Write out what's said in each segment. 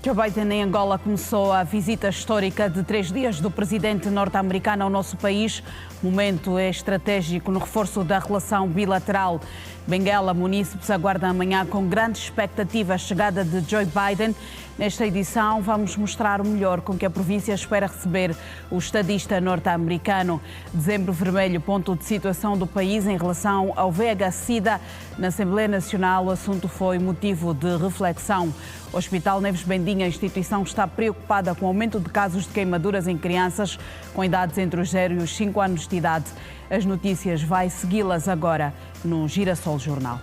Joe Biden em Angola começou a visita histórica de 3 dias do presidente norte-americano ao nosso país. Momento estratégico no reforço da relação bilateral. Benguela Munícipes aguarda amanhã com grande expectativa a chegada de Joe Biden. Nesta edição vamos mostrar o melhor com que a província espera receber o estadista norte-americano. Dezembro vermelho, ponto de situação do país em relação ao VIH-Sida. Na Assembleia Nacional o assunto foi motivo de reflexão. O Hospital Neves Bendinha, a instituição, está preocupada com o aumento de casos de queimaduras em crianças com idades entre os 0 e os 5 anos de idade. As notícias vai segui-las agora no Girassol Jornal.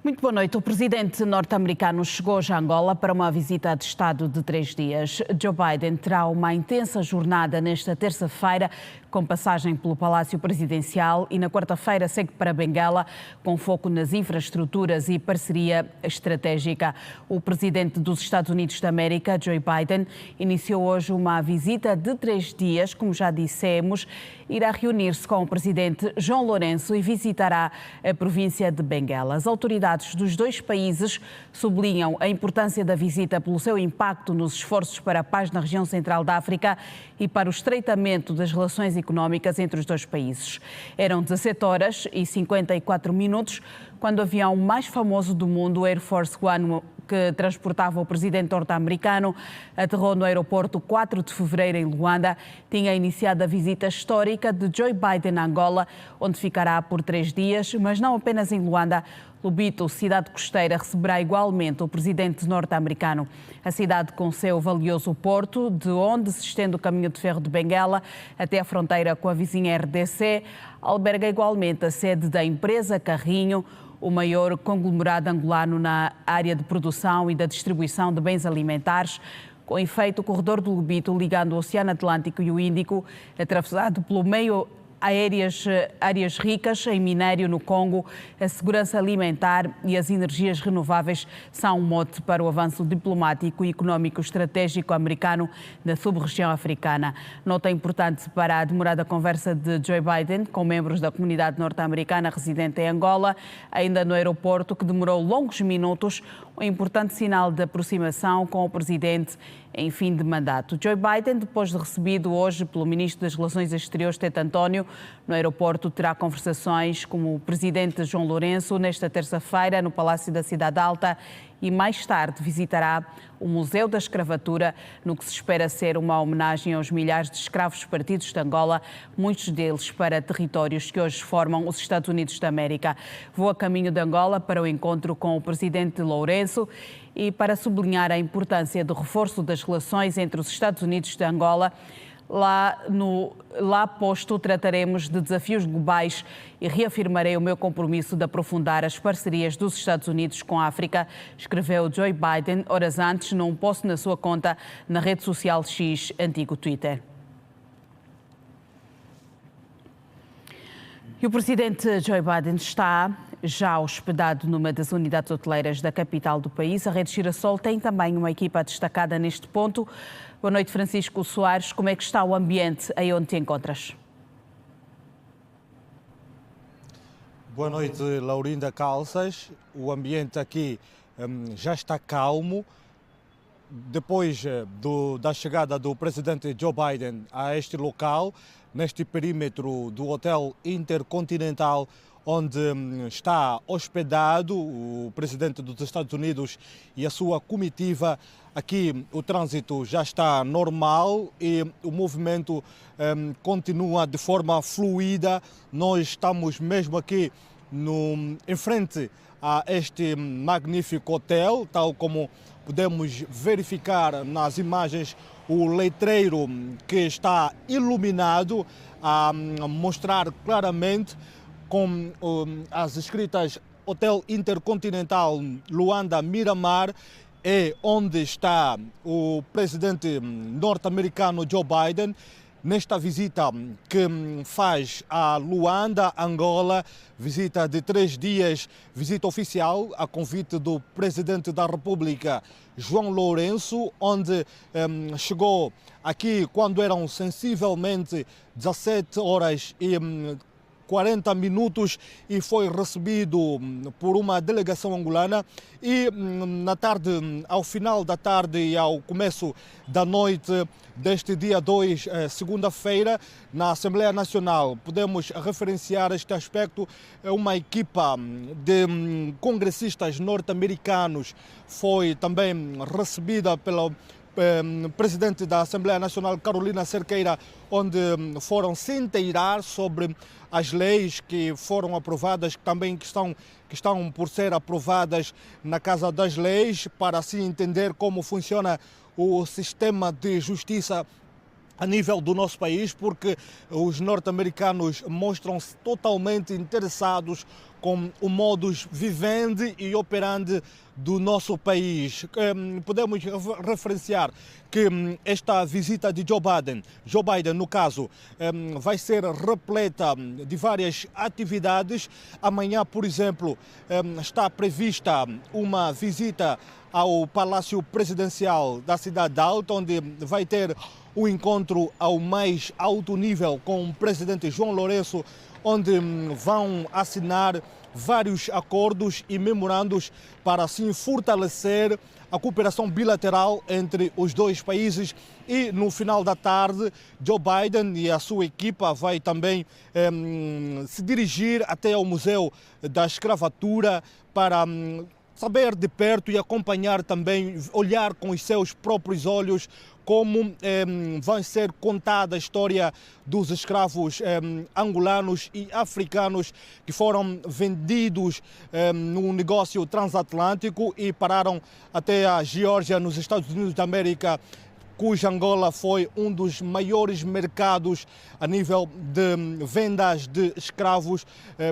Muito boa noite. O presidente norte-americano chegou hoje a Angola para uma visita de Estado de 3 dias. Joe Biden terá uma intensa jornada nesta terça-feira, com passagem pelo Palácio Presidencial, e na quarta-feira segue para Benguela, com foco nas infraestruturas e parceria estratégica. O presidente dos Estados Unidos da América, Joe Biden, iniciou hoje uma visita de 3 dias, como já dissemos, irá reunir-se com o presidente João Lourenço e visitará a província de Benguela. As autoridades dos dois países sublinham a importância da visita pelo seu impacto nos esforços para a paz na região central da África e para o estreitamento das relações económicas entre os dois países. Eram 17 horas e 54 minutos quando o avião mais famoso do mundo, o Air Force One, que transportava o presidente norte-americano, aterrou no aeroporto 4 de fevereiro em Luanda. Tinha iniciado a visita histórica de Joe Biden a Angola, onde ficará por 3 dias, mas não apenas em Luanda. Lobito, cidade costeira, receberá igualmente o presidente norte-americano. A cidade, com seu valioso porto, de onde se estende o caminho de ferro de Benguela até a fronteira com a vizinha RDC, alberga igualmente a sede da empresa Carrinho, o maior conglomerado angolano na área de produção e da distribuição de bens alimentares. Com efeito, o corredor do Lobito, ligando o Oceano Atlântico e o Índico, atravessado pelo meio áreas ricas em minério no Congo, a segurança alimentar e as energias renováveis são um mote para o avanço diplomático e económico estratégico americano na sub-região africana. Nota importante para a demorada conversa de Joe Biden com membros da comunidade norte-americana residente em Angola, ainda no aeroporto, que demorou longos minutos, um importante sinal de aproximação com o presidente em fim de mandato. Joe Biden, depois de recebido hoje pelo ministro das Relações Exteriores, Tete António, no aeroporto, terá conversações com o presidente João Lourenço nesta terça-feira no Palácio da Cidade Alta e mais tarde visitará o Museu da Escravatura, no que se espera ser uma homenagem aos milhares de escravos partidos de Angola, muitos deles para territórios que hoje formam os Estados Unidos da América. Vou a caminho de Angola para o encontro com o presidente Lourenço e para sublinhar a importância do reforço das relações entre os Estados Unidos de Angola. Lá posto, trataremos de desafios globais e reafirmarei o meu compromisso de aprofundar as parcerias dos Estados Unidos com a África, escreveu Joe Biden horas antes num post na sua conta na rede social X, antigo Twitter. E o presidente Joe Biden está já hospedado numa das unidades hoteleiras da capital do país. A Rede Girassol tem também uma equipa destacada neste ponto. Boa noite, Francisco Soares. Como é que está o ambiente aí onde te encontras? Boa noite, Laurinda Calças. O ambiente aqui já está calmo. Depois da chegada do presidente Joe Biden a este local, neste perímetro do Hotel Intercontinental, onde está hospedado o presidente dos Estados Unidos e a sua comitiva, aqui o trânsito já está normal e o movimento continua de forma fluida. Nós estamos mesmo aqui em frente a este magnífico hotel, tal como podemos verificar nas imagens, o letreiro que está iluminado a mostrar claramente com as escritas Hotel Intercontinental Luanda Miramar, é onde está o presidente norte-americano Joe Biden. nesta visita que faz a Luanda, Angola, visita de 3 dias, visita oficial a convite do Presidente da República, João Lourenço, onde chegou aqui quando eram sensivelmente 17 horas e 40 minutos e foi recebido por uma delegação angolana e na tarde, ao final da tarde e ao começo da noite deste dia 2, segunda-feira, na Assembleia Nacional, podemos referenciar este aspecto. Uma equipa de congressistas norte-americanos foi também recebida pelo presidente da Assembleia Nacional, Carolina Cerqueira, onde foram se inteirar sobre as leis que foram aprovadas, que estão por ser aprovadas na Casa das Leis, para assim entender como funciona o sistema de justiça a nível do nosso país, porque os norte-americanos mostram-se totalmente interessados com o modus vivendi e operandi do nosso país. Podemos referenciar que esta visita de Joe Biden, no caso, vai ser repleta de várias atividades. Amanhã, por exemplo, está prevista uma visita ao Palácio Presidencial da cidade de Alta, onde vai ter o encontro ao mais alto nível com o presidente João Lourenço, onde vão assinar vários acordos e memorandos para assim fortalecer a cooperação bilateral entre os dois países. E no final da tarde, Joe Biden e a sua equipa vai também se dirigir até ao Museu da Escravatura para saber de perto e acompanhar também, olhar com os seus próprios olhos como vai ser contada a história dos escravos angolanos e africanos que foram vendidos num negócio transatlântico e pararam até a Geórgia, nos Estados Unidos da América, cuja Angola foi um dos maiores mercados a nível de vendas de escravos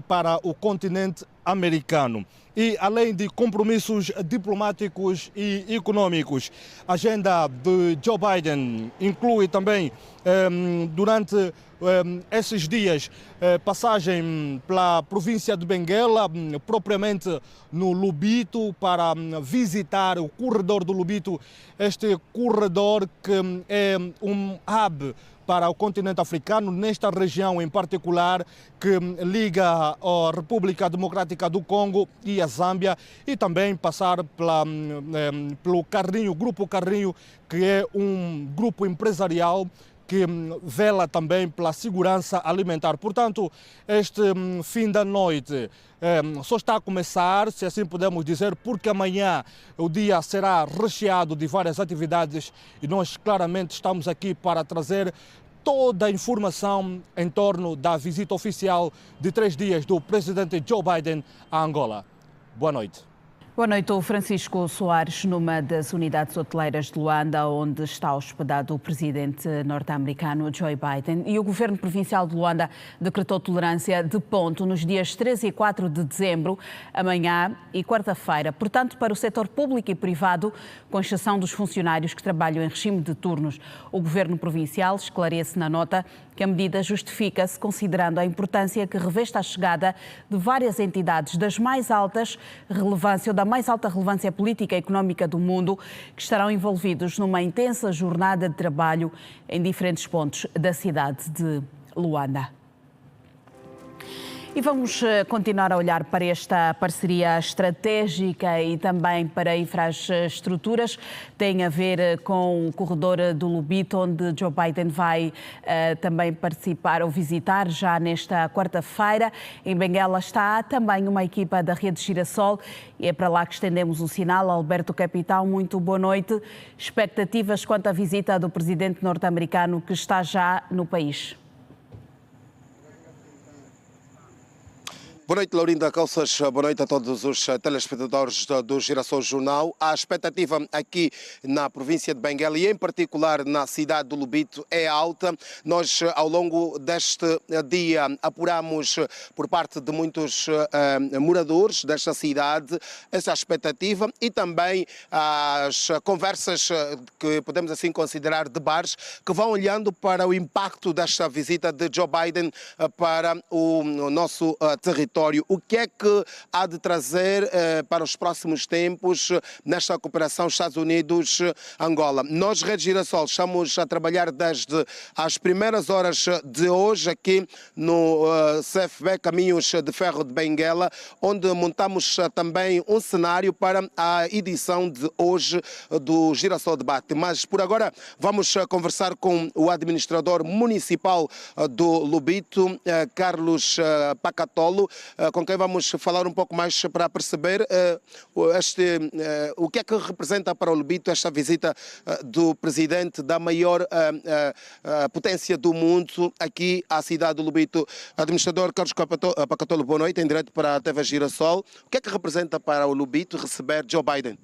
para o continente americano. E além de compromissos diplomáticos e econômicos, a agenda de Joe Biden inclui também, durante esses dias, passagem pela província de Benguela, propriamente no Lobito, para visitar o corredor do Lobito, este corredor que é um hub para o continente africano, nesta região em particular, que liga a República Democrática do Congo e a Zâmbia, e também passar pelo Carrinho, Grupo Carrinho, que é um grupo empresarial que vela também pela segurança alimentar. Portanto, este fim da noite só está a começar, se assim podemos dizer, porque amanhã o dia será recheado de várias atividades e nós claramente estamos aqui para trazer toda a informação em torno da visita oficial de 3 dias do presidente Joe Biden à Angola. Boa noite. Boa noite. O Francisco Soares, numa das unidades hoteleiras de Luanda, onde está hospedado o presidente norte-americano Joe Biden. E o governo provincial de Luanda decretou tolerância de ponto nos dias 3 e 4 de dezembro, amanhã e quarta-feira. Portanto, para o setor público e privado, com exceção dos funcionários que trabalham em regime de turnos. O governo provincial esclarece na nota que a medida justifica-se considerando a importância que reveste a chegada de várias entidades da mais alta relevância política e económica do mundo, que estarão envolvidos numa intensa jornada de trabalho em diferentes pontos da cidade de Luanda. E vamos continuar a olhar para esta parceria estratégica e também para infraestruturas. Tem a ver com o corredor do Lobito, onde Joe Biden vai também participar ou visitar já nesta quarta-feira. Em Benguela está também uma equipa da Rede Girassol e é para lá que estendemos o sinal. Alberto Capitão, muito boa noite. Expectativas quanto à visita do presidente norte-americano que está já no país? Boa noite, Laurinda Calças. Boa noite a todos os telespectadores do Girassol Jornal. A expectativa aqui na província de Benguela e em particular na cidade do Lubito é alta. Nós, ao longo deste dia, apuramos por parte de muitos moradores desta cidade essa expectativa e também as conversas que podemos assim considerar de bares que vão olhando para o impacto desta visita de Joe Biden para o nosso território. O que é que há de trazer para os próximos tempos nesta cooperação Estados Unidos-Angola? Nós, Rede Girassol, estamos a trabalhar desde as primeiras horas de hoje aqui no CFB Caminhos de Ferro de Benguela, onde montamos também um cenário para a edição de hoje do Girassol Debate. Mas por agora vamos conversar com o administrador municipal do Lubito, Carlos Pacatolo, com quem vamos falar um pouco mais para perceber o que é que representa para o Lubito esta visita do presidente da maior potência do mundo aqui à cidade do Lubito. Administrador Carlos Pacatolo, boa noite, em direto para a TV Girassol. O que é que representa para o Lubito receber Joe Biden?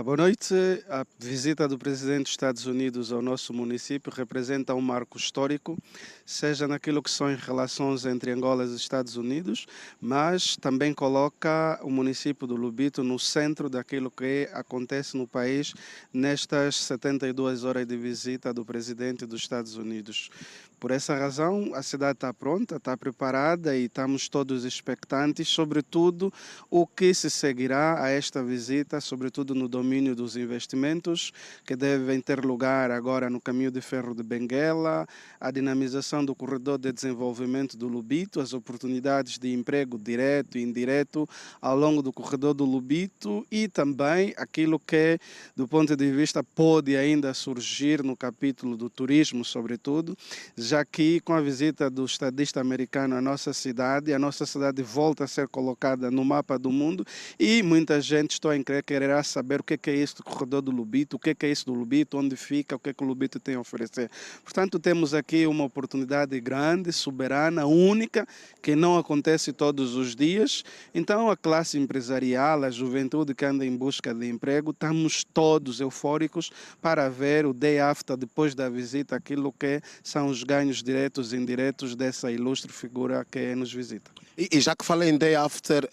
Boa noite. A visita do presidente dos Estados Unidos ao nosso município representa um marco histórico, seja naquilo que são as relações entre Angola e os Estados Unidos, mas também coloca o município do Lubito no centro daquilo que acontece no país nestas 72 horas de visita do presidente dos Estados Unidos. Por essa razão, a cidade está pronta, está preparada e estamos todos expectantes, sobretudo o que se seguirá a esta visita, sobretudo no domínio dos investimentos que devem ter lugar agora no caminho de ferro de Benguela, a dinamização do corredor de desenvolvimento do Lubito, as oportunidades de emprego direto e indireto ao longo do corredor do Lubito e também aquilo que, do ponto de vista, pode ainda surgir no capítulo do turismo, sobretudo, já que com a visita do estadista americano à nossa cidade, a nossa cidade volta a ser colocada no mapa do mundo e muita gente está em quererá saber o que é isso do corredor do Lubito, o que é isso do Lubito, onde fica, o que é que o Lubito tem a oferecer. Portanto, temos aqui uma oportunidade grande, soberana, única, que não acontece todos os dias. Então, a classe empresarial, a juventude que anda em busca de emprego, estamos todos eufóricos para ver o day after, depois da visita, aquilo que são os ganhos diretos e indiretos dessa ilustre figura que nos visita. E já que falei em day after,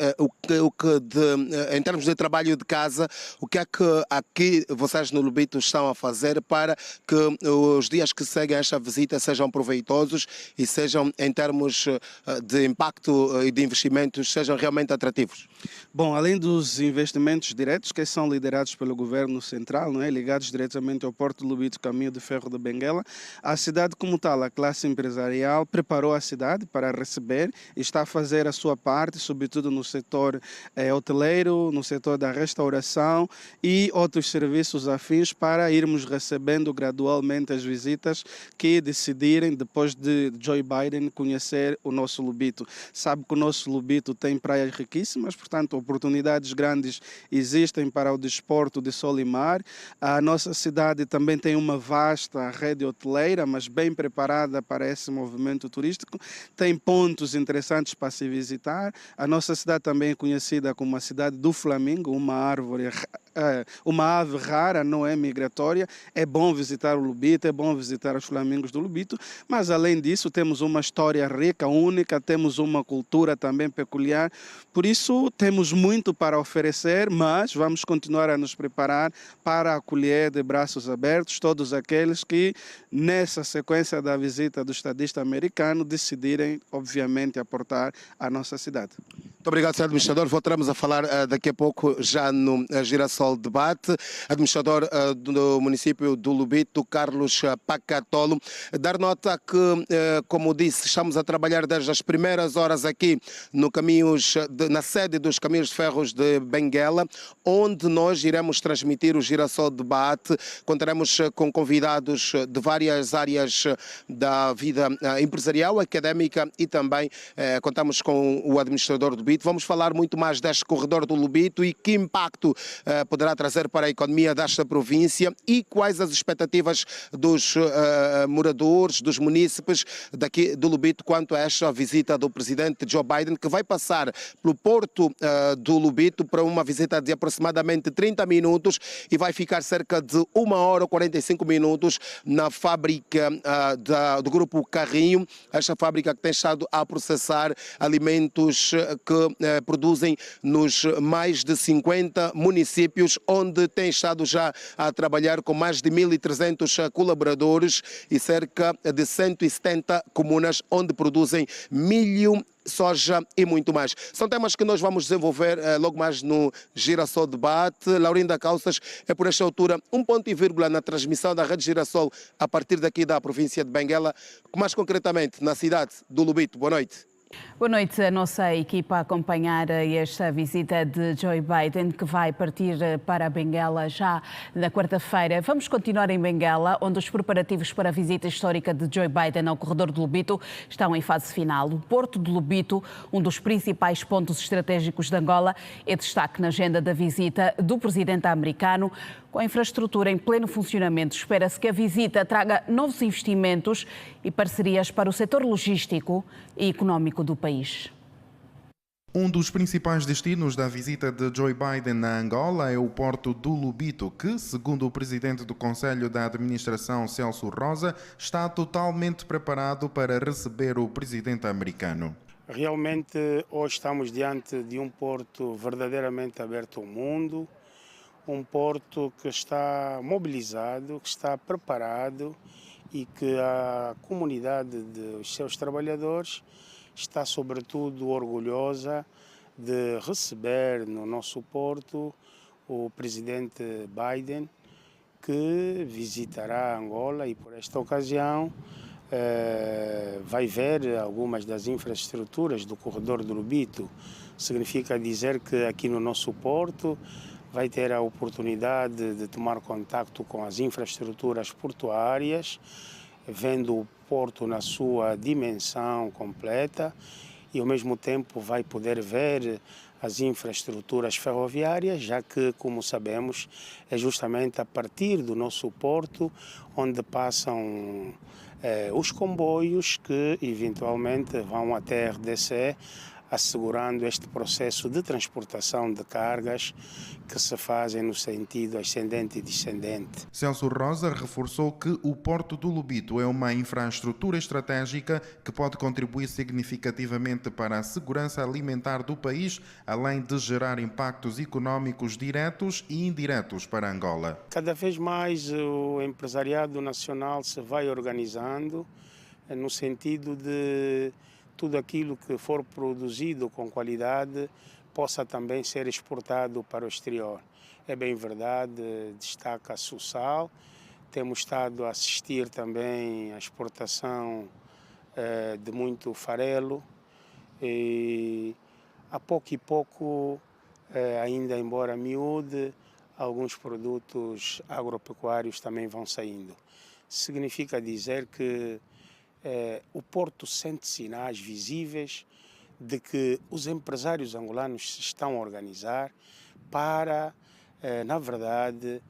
em termos de trabalho de casa, o que é que aqui vocês no Lubito estão a fazer para que os dias que seguem esta visita sejam proveitosos e sejam, em termos de impacto e de investimentos, sejam realmente atrativos? Bom, além dos investimentos diretos que são liderados pelo governo central, não é, ligados diretamente ao Porto do Lubito, caminho de ferro de Benguela, a cidade como tal, a classe empresarial, preparou a cidade para receber e está a fazer a sua parte, sobretudo no setor hoteleiro, no setor da restauração e outros serviços afins para irmos recebendo gradualmente as visitas que decidirem, depois de Joe Biden conhecer o nosso Lubito. Sabe que o nosso Lubito tem praias riquíssimas, portanto, oportunidades grandes existem para o desporto de sol e mar. A nossa cidade também tem uma vasta rede hoteleira, mas bem preparada para esse movimento turístico. Tem pontos interessantes para se visitar. A nossa cidade também é conhecida como a cidade do Flamingo, uma ave rara, não é migratória. É bom visitar o Lubito, é bom visitar os flamingos do Lubito, mas além disso temos uma história rica, única, temos uma cultura também peculiar. Por isso temos muito para oferecer, mas vamos continuar a nos preparar para acolher de braços abertos todos aqueles que, nessa sequência da visita do estadista americano, decidirem, obviamente, aportar à nossa cidade. Muito obrigado, Sr. Administrador. Voltaremos a falar daqui a pouco já no Girassol Debate. Administrador do município do Lubito, Carlos Pacatolo. Dar nota que, como disse, estamos a trabalhar desde as primeiras horas aqui na sede dos Caminhos de Ferros de Benguela, onde nós iremos transmitir o Girassol Debate. Contaremos com convidados de várias áreas da vida empresarial, académica e também contamos com o administrador do Lubito. Vamos falar muito mais deste corredor do Lubito e que impacto poderá trazer para a economia desta província e quais as expectativas dos moradores, dos munícipes daqui do Lubito quanto a esta visita do presidente Joe Biden, que vai passar pelo porto do Lubito para uma visita de aproximadamente 30 minutos e vai ficar cerca de 1 hora e 45 minutos na fábrica do Grupo Carrinho, esta fábrica que tem estado a processar alimentos que produzem nos mais de 50 municípios, onde tem estado já a trabalhar com mais de 1.300 colaboradores e cerca de 170 comunas onde produzem milho, soja e muito mais. São temas que nós vamos desenvolver logo mais no Girassol Debate. Laurinda Calças é por esta altura um ponto e vírgula na transmissão da Rede Girassol a partir daqui da província de Benguela, mais concretamente na cidade do Lubito. Boa noite. Boa noite. A nossa equipa a acompanhar esta visita de Joe Biden, que vai partir para a Benguela já na quarta-feira. Vamos continuar em Benguela, onde os preparativos para a visita histórica de Joe Biden ao corredor de Lubito estão em fase final. O porto de Lubito, um dos principais pontos estratégicos de Angola, é destaque na agenda da visita do presidente americano. Com a infraestrutura em pleno funcionamento, espera-se que a visita traga novos investimentos e parcerias para o setor logístico e económico do país. Um dos principais destinos da visita de Joe Biden a Angola é o porto do Lubito, que, segundo o presidente do Conselho da Administração, Celso Rosa, está totalmente preparado para receber o presidente americano. Realmente, hoje estamos diante de um porto verdadeiramente aberto ao mundo, um porto que está mobilizado, que está preparado e que a comunidade dos seus trabalhadores está, sobretudo, orgulhosa de receber no nosso porto o presidente Biden, que visitará Angola e, por esta ocasião, vai ver algumas das infraestruturas do corredor do Lubito. Significa dizer que aqui no nosso porto vai ter a oportunidade de tomar contacto com as infraestruturas portuárias, vendo o porto na sua dimensão completa e, ao mesmo tempo, vai poder ver as infraestruturas ferroviárias, já que, como sabemos, é justamente a partir do nosso porto onde passam os comboios que, eventualmente, vão até a RDC, assegurando este processo de transportação de cargas que se fazem no sentido ascendente e descendente. Celso Rosa reforçou que o porto do Lubito é uma infraestrutura estratégica que pode contribuir significativamente para a segurança alimentar do país, além de gerar impactos económicos diretos e indiretos para Angola. Cada vez mais o empresariado nacional se vai organizando no sentido de tudo aquilo que for produzido com qualidade possa também ser exportado para o exterior. É bem verdade, destaca-se o sal. Temos estado a assistir também à exportação de muito farelo e a pouco e pouco, ainda embora miúde, alguns produtos agropecuários também vão saindo. Significa dizer que o porto sente sinais visíveis de que os empresários angolanos se estão a organizar para, na verdade,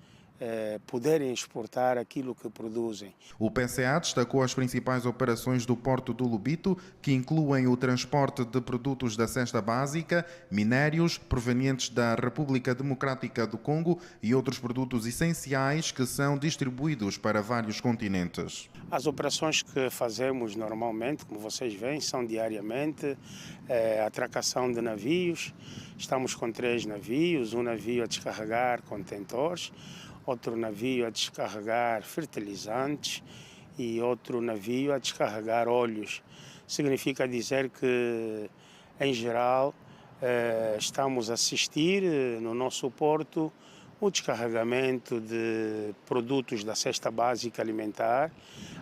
poderem exportar aquilo que produzem. O PCA destacou as principais operações do porto do Lubito, que incluem o transporte de produtos da cesta básica, minérios provenientes da República Democrática do Congo e outros produtos essenciais que são distribuídos para vários continentes. As operações que fazemos normalmente, como vocês veem, são diariamente atracação de navios. Estamos com 3 navios, um navio a descarregar contentores, outro navio a descarregar fertilizantes e outro navio a descarregar óleos. Significa dizer que, em geral, estamos a assistir no nosso porto o descarregamento de produtos da cesta básica alimentar,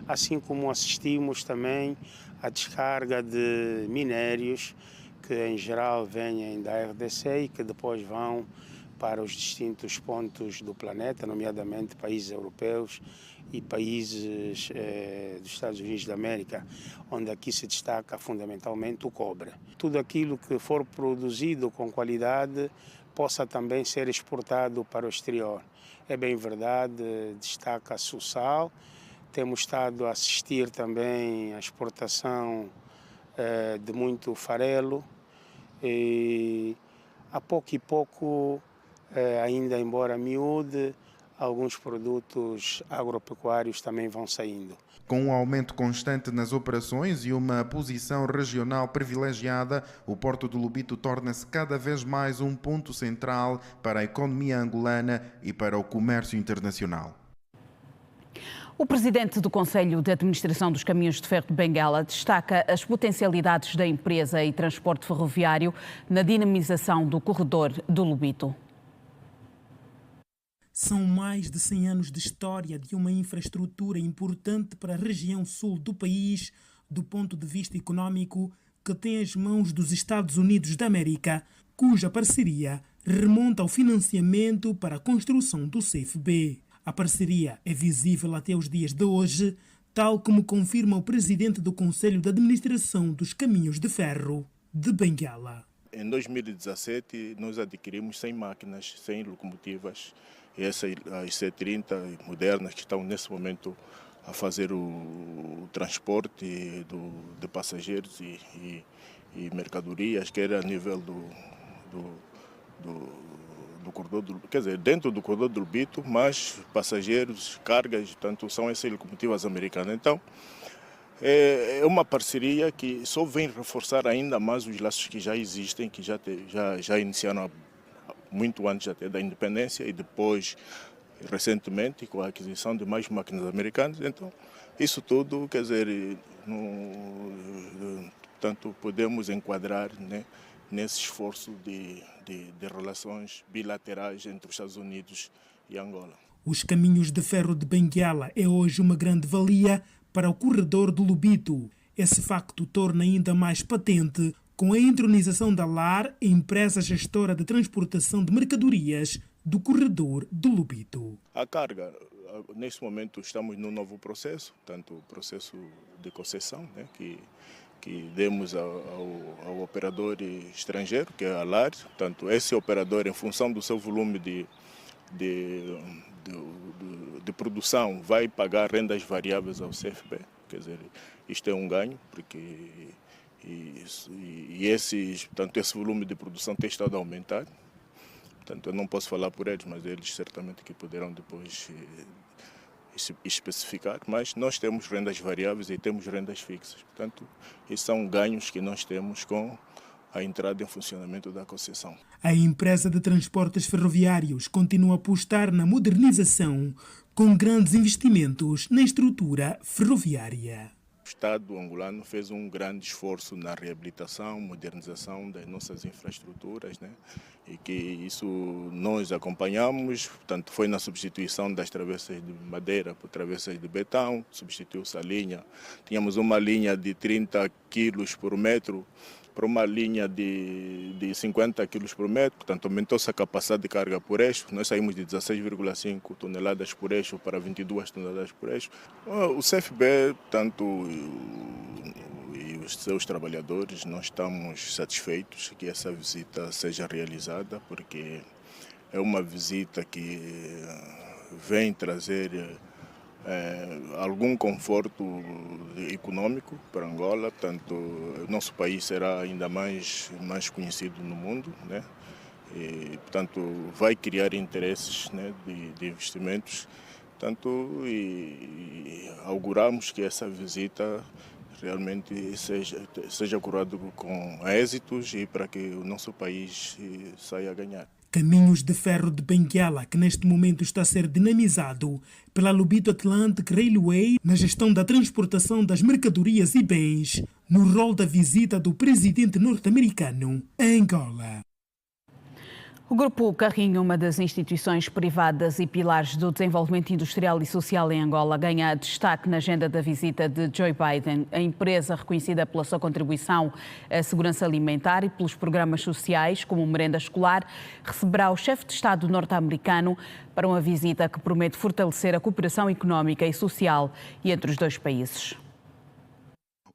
assim como assistimos também à descarga de minérios que, em geral, vêm da RDC e que depois vão para os distintos pontos do planeta, nomeadamente países europeus e países dos Estados Unidos da América, onde aqui se destaca fundamentalmente o cobre. Tudo aquilo que for produzido com qualidade possa também ser exportado para o exterior. É bem verdade, destaca-se o sal. Temos estado a assistir também à exportação de muito farelo e a pouco e pouco, ainda embora miúde, alguns produtos agropecuários também vão saindo. Com um aumento constante nas operações e uma posição regional privilegiada, o Porto do Lobito torna-se cada vez mais um ponto central para a economia angolana e para o comércio internacional. O presidente do Conselho de Administração dos Caminhos de Ferro de Benguela destaca as potencialidades da empresa e transporte ferroviário na dinamização do corredor do Lobito. São mais de 100 anos de história de uma infraestrutura importante para a região sul do país, do ponto de vista econômico, que tem as mãos dos Estados Unidos da América, cuja parceria remonta ao financiamento para a construção do CFB. A parceria é visível até os dias de hoje, tal como confirma o presidente do Conselho de Administração dos Caminhos de Ferro de Benguela. Em 2017, nós adquirimos 100 máquinas, 100 locomotivas, e essas as C30 modernas que estão nesse momento a fazer o transporte de passageiros e mercadorias, que era a nível do corredor, quer dizer, dentro do corredor do Lobito, mas passageiros, cargas, tanto são essas locomotivas americanas. Então, é uma parceria que só vem reforçar ainda mais os laços que já existem, que já iniciaram muito antes até da independência e depois, recentemente, com a aquisição de mais máquinas americanas. Então, isso tudo, quer dizer, portanto, podemos enquadrar, né, nesse esforço de relações bilaterais entre os Estados Unidos e Angola. Os Caminhos de Ferro de Benguela é hoje uma grande valia para o corredor do Lobito. Esse facto torna ainda mais patente com a entronização da LAR, empresa gestora de transportação de mercadorias do corredor do Lobito. A carga, neste momento estamos num novo processo, tanto o processo de concessão, né, que demos ao operador estrangeiro, que é a LAR. Portanto, esse operador, em função do seu volume de produção, vai pagar rendas variáveis ao CFB. Quer dizer, isto é um ganho, porque portanto, esse volume de produção tem estado a aumentar. Portanto, eu não posso falar por eles, mas eles certamente que poderão depois especificar, mas nós temos rendas variáveis e temos rendas fixas. Portanto, esses são ganhos que nós temos com a entrada em funcionamento da concessão. A empresa de transportes ferroviários continua a apostar na modernização, com grandes investimentos na estrutura ferroviária. O Estado angolano fez um grande esforço na reabilitação, modernização das nossas infraestruturas, né? E que isso nós acompanhamos, portanto foi na substituição das travessas de madeira por travessas de betão, substituiu-se a linha. Tínhamos uma linha de 30 quilos por metro para uma linha de 50 quilos por metro, portanto aumentou-se a capacidade de carga por eixo. Nós saímos de 16,5 toneladas por eixo para 22 toneladas por eixo. O CFB, tanto e os seus trabalhadores, nós estamos satisfeitos que essa visita seja realizada, porque é uma visita que vem trazer algum conforto econômico para Angola. Portanto, o nosso país será ainda mais conhecido no mundo, né? E, portanto, vai criar interesses, né, de investimentos. Portanto, e auguramos que essa visita realmente seja coroada com êxitos e para que o nosso país saia a ganhar. Caminhos de Ferro de Benguela, que neste momento está a ser dinamizado pela Lobito Atlantic Railway na gestão da transportação das mercadorias e bens, no rol da visita do presidente norte-americano a Angola. O Grupo Carrinho, uma das instituições privadas e pilares do desenvolvimento industrial e social em Angola, ganha destaque na agenda da visita de Joe Biden. A empresa, reconhecida pela sua contribuição à segurança alimentar e pelos programas sociais, como merenda escolar, receberá o chefe de Estado norte-americano para uma visita que promete fortalecer a cooperação económica e social entre os dois países.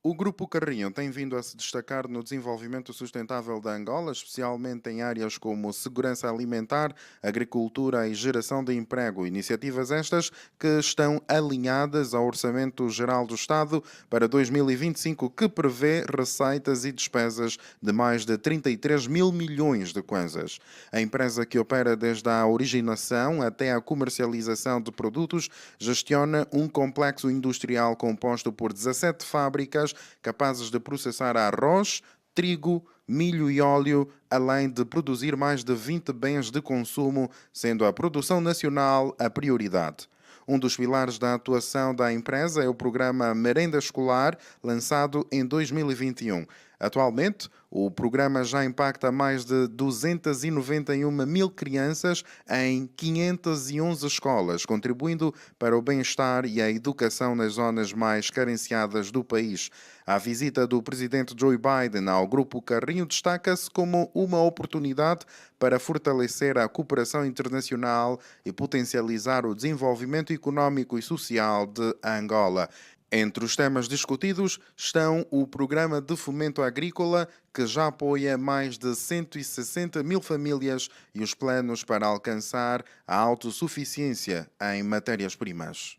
O Grupo Carrinho tem vindo a se destacar no desenvolvimento sustentável da Angola, especialmente em áreas como segurança alimentar, agricultura e geração de emprego. Iniciativas estas que estão alinhadas ao Orçamento Geral do Estado para 2025, que prevê receitas e despesas de mais de 33 mil milhões de kwanzas. A empresa, que opera desde a originação até a comercialização de produtos, gestiona um complexo industrial composto por 17 fábricas capazes de processar arroz, trigo, milho e óleo, além de produzir mais de 20 bens de consumo, sendo a produção nacional a prioridade. Um dos pilares da atuação da empresa é o programa Merenda Escolar, lançado em 2021. Atualmente, o programa já impacta mais de 291 mil crianças em 511 escolas, contribuindo para o bem-estar e a educação nas zonas mais carenciadas do país. A visita do presidente Joe Biden ao Grupo Carrinho destaca-se como uma oportunidade para fortalecer a cooperação internacional e potencializar o desenvolvimento económico e social de Angola. Entre os temas discutidos estão o Programa de Fomento Agrícola, que já apoia mais de 160 mil famílias, e os planos para alcançar a autossuficiência em matérias-primas.